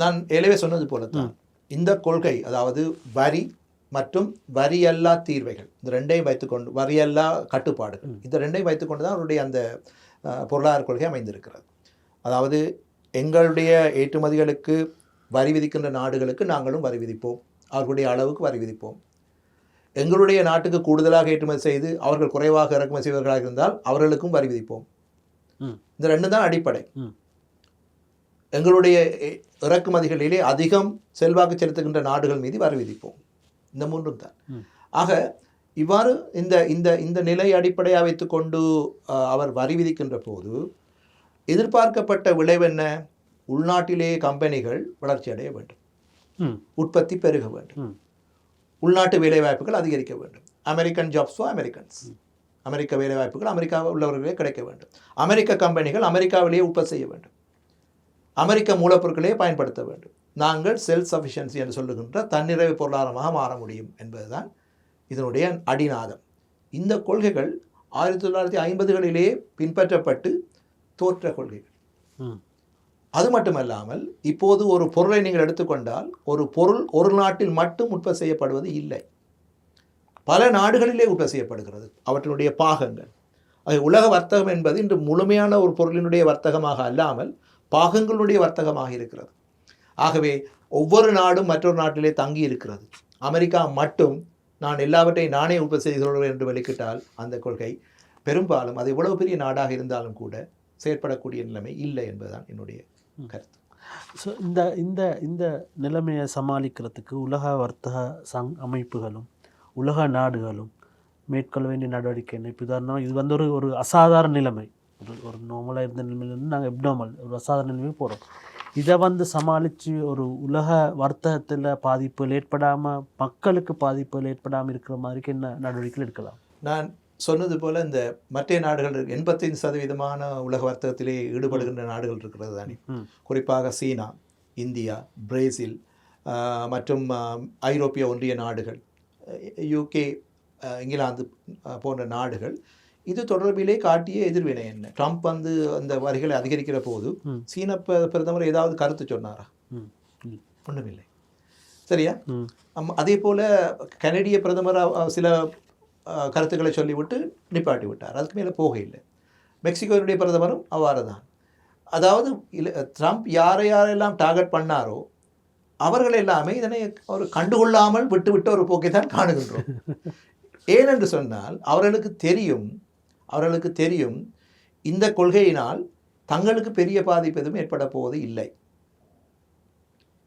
நான் ஏற்கனவே சொன்னது போல தான் இந்த கொள்கை, அதாவது வரி மற்றும் வரியல்லா தீர்வைகள், இந்த ரெண்டையும் வைத்துக்கொண்டு, வரியல்லா கட்டுப்பாடுகள், இந்த ரெண்டையும் வைத்துக்கொண்டு தான் அவருடைய அந்த பொருளாதார கொள்கை அமைந்திருக்கிறது. அதாவது எங்களுடைய ஏற்றுமதிகளுக்கு வரி விதிக்கின்ற நாடுகளுக்கு நாங்களும் வரி விதிப்போம், அவர்களுடைய அளவுக்கு வரி விதிப்போம். எங்களுடைய நாட்டுக்கு கூடுதலாக ஏற்றுமதி செய்து அவர்கள் குறைவாக இறக்குமதி செய்வர்களாக இருந்தால் அவர்களுக்கும் வரி விதிப்போம். இந்த ரெண்டு தான் அடிப்படை. எங்களுடைய இறக்குமதிகளிலே அதிகம் செல்வாக்கு செலுத்துகின்ற நாடுகள் மீது வரி விதிப்போம். இந்த மூன்றும் தான். ஆக இவ்வாறு இந்த இந்த இந்த நிலை அடிப்படையாக வைத்துக்கொண்டு அவர் வரி விதிக்கின்ற போது எதிர்பார்க்கப்பட்ட விளைவு என்ன? உள்நாட்டிலேயே கம்பெனிகள் வளர்ச்சி அடைய வேண்டும், உற்பத்தி பெருக வேண்டும், உள்நாட்டு வேலைவாய்ப்புகள் அதிகரிக்க வேண்டும். அமெரிக்கன் ஜாப்ஸ் ஃபார் அமெரிக்கன்ஸ், அமெரிக்க வேலைவாய்ப்புகள் அமெரிக்காவில் உள்ளவர்களே கிடைக்க வேண்டும். அமெரிக்க கம்பெனிகள் அமெரிக்காவிலேயே உற்பத்தி செய்ய வேண்டும், அமெரிக்க மூலப்பொருட்களையே பயன்படுத்த வேண்டும். நாங்கள் செல்ஃப் சஃபிஷியன்சி என்று சொல்லுகின்ற தன்னிறைவு பொருளாதாரமாக மாற முடியும் என்பதுதான் இதனுடைய அடிநாதம். இந்த கொள்கைகள் 1950களிலேயே பின்பற்றப்பட்டு தோற்ற கொள்கைகள். அது மட்டுமல்லாமல் இப்போது ஒரு பொருளை நீங்கள் எடுத்துக்கொண்டால் ஒரு பொருள் ஒரு நாட்டில் மட்டும் உற்பத்தி செய்யப்படுவது இல்லை, பல நாடுகளிலே உற்பத்தி செய்யப்படுகிறது அவற்றினுடைய பாகங்கள். அது உலக வர்த்தகம் என்பது இன்று முழுமையான ஒரு பொருளினுடைய வர்த்தகமாக அல்லாமல் பாகங்களுடைய வர்த்தகமாக இருக்கிறது. ஆகவே ஒவ்வொரு நாடும் மற்றொரு நாட்டிலே தங்கி இருக்கிறது. அமெரிக்கா மட்டும் நான் எல்லாவற்றையும் நானே உற்பத்தி செய்கிறேன் என்று வெளிக்கிட்டால் அந்த கொள்கை பெரும்பாலும் அது எவ்வளவு பெரிய நாடாக இருந்தாலும் கூட செயற்படக்கூடிய நிலைமை இல்லை என்பதுதான் என்னுடைய கருத்து. ஸோ இந்த இந்த இந்த நிலைமையை சமாளிக்கிறதுக்கு உலக வர்த்தக அமைப்புகளும் உலக நாடுகளும் மேற்கொள்ள வேண்டிய நடவடிக்கை என்ன? இப்போ உதாரணம், இது வந்து ஒரு அசாதாரண நிலைமை, ஒரு நார்மலாக இருந்த நிலைமையிலேருந்து நாங்கள் எப்டாமல் ஒரு அசாதாரண நிலைமைக்கு போகிறோம். இதை வந்து சமாளித்து ஒரு உலக வர்த்தகத்தில் பாதிப்புகள் ஏற்படாமல், மக்களுக்கு பாதிப்புகள் ஏற்படாமல் இருக்கிற மாதிரிக்கு என்ன நடவடிக்கைகள் எடுக்கலாம்? நான் சொன்னது போல் இந்த மற்ற நாடுகள் 85% உலக வர்த்தகத்திலே ஈடுபடுகின்ற நாடுகள் இருக்கிறது தானே. குறிப்பாக சீனா, இந்தியா, பிரேசில் மற்றும் ஐரோப்பிய ஒன்றிய நாடுகள், யூகே, இங்கிலாந்து போன்ற நாடுகள் இது தொடர்பிலே காட்டிய எதிர்வினை என்ன? ட்ரம்ப் வந்து அந்த வரிகளை அதிகரிக்கிற போது சீன பிரதமர் ஏதாவது கருத்து சொன்னாரா? ஒன்றுமில்லை. சரியா? அதே போல் கனடிய பிரதமர் சில கருத்துக்களை சொல்லிவிட்டு நிப்பாட்டி விட்டார், அதுக்கு மேலே போக இல்லை. மெக்சிகோனுடைய பிரதமரும் அவ்வாறு தான். அதாவது ட்ரம்ப் யாரெல்லாம் டார்கெட் பண்ணாரோ அவர்கள் எல்லாமே இதனை ஒரு கண்டுகொள்ளாமல் விட்டு ஒரு போக்கை தான் காணுகின்றோம். ஏனென்று சொன்னால் அவர்களுக்கு தெரியும் இந்த கொள்கையினால் தங்களுக்கு பெரிய பாதிப்பு எதுவும் ஏற்பட போவது இல்லை.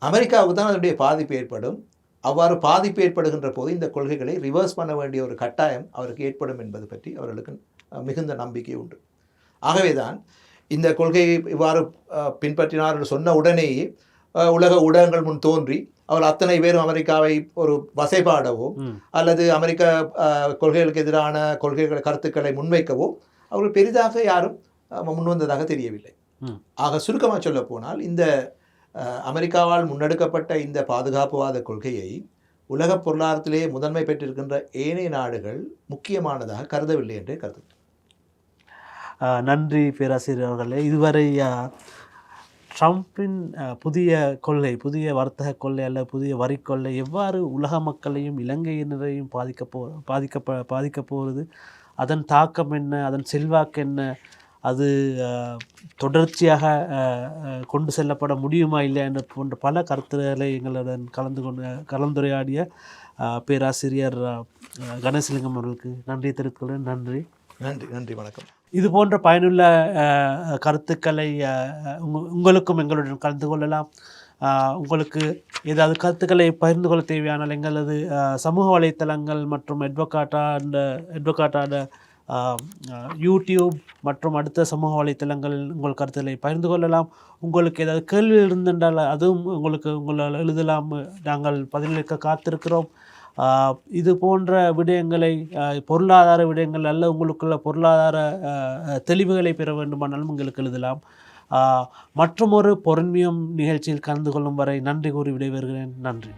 அமெரிக்காவுக்கு தான் அதனுடைய பாதிப்பு ஏற்படும். அவ்வாறு பாதிப்பு ஏற்படுகின்ற போது இந்த கொள்கைகளை ரிவர்ஸ் பண்ண வேண்டிய ஒரு கட்டாயம் அவருக்கு ஏற்படும் என்பது பற்றி அவர்களுக்கு மிகுந்த நம்பிக்கை உண்டு. ஆகவே தான் இந்த கொள்கையை இவ்வாறு பின்பற்றினார் என்று சொன்ன உடனேயே உலக ஊடகங்கள் முன் தோன்றி அவர் அத்தனை பேரும் அமெரிக்காவை ஒரு வசைபாடவோ அல்லது அமெரிக்க கொள்கைகளுக்கு எதிரான கருத்துக்களை முன்வைக்கவோ அவர்கள் பெரிதாக யாரும் முன்வந்ததாக தெரியவில்லை. ஆக சுருக்கமாக சொல்ல போனால் இந்த அமெரிக்காவால் முன்னெடுக்கப்பட்ட இந்த பாதுகாப்புவாத கொள்கையை உலக பொருளாதாரத்திலே முதன்மை பெற்றிருக்கின்ற ஏனைய நாடுகள் முக்கியமானதாக கருதவில்லை என்றே கருத்து. நன்றி பேராசிரியர் அவர்களே. இதுவரை ட்ரம்பின் புதிய வர்த்தக கொள்கை அல்ல புதிய வரி கொள்கை எவ்வாறு உலக மக்களையும் இலங்கையினரையும் பாதிக்க போகிறது, அதன் தாக்கம் என்ன, அதன் செல்வாக்கு என்ன, அது தொடர்ச்சியாக கொண்டு செல்லப்பட முடியுமா இல்லையா என்ற போன்ற பல கருத்துக்களை எங்களுடன் கலந்துரையாடிய பேராசிரியர் கணேசலிங்கம் அவர்களுக்கு நன்றி தெரிவித்துக்கொள்கிறேன். நன்றி, வணக்கம். இது போன்ற பயனுள்ள கருத்துக்களை உங்களுக்கும் எங்களுடன் கலந்து கொள்ளலாம். உங்களுக்கு ஏதாவது கருத்துக்களை பகிர்ந்து கொள்ள தேவையானால் எங்களது சமூக வலைத்தளங்கள் மற்றும் எட்வொகாட்டான யூடியூப் மற்றும் அடுத்த சமூக வலைத்தளங்கள் உங்கள் கருத்துக்களை பகிர்ந்து கொள்ளலாம். உங்களுக்கு ஏதாவது கேள்வி இருந்தென்றால் அதுவும் உங்களால் எழுதலாம். நாங்கள் பதிலளிக்க காத்திருக்கிறோம். இது போன்ற விடயங்களை பொருளாதார விடயங்கள் அல்ல உங்களுக்குள்ள பொருளாதார தெளிவுகளை பெற வேண்டுமானாலும் உங்களுக்கு எழுதலாம். மற்றும் ஒரு பொருண்மையும் நிகழ்ச்சியில் கலந்து கொள்ளும் வரை நன்றி கூறி விடைபெறுகிறேன். நன்றி.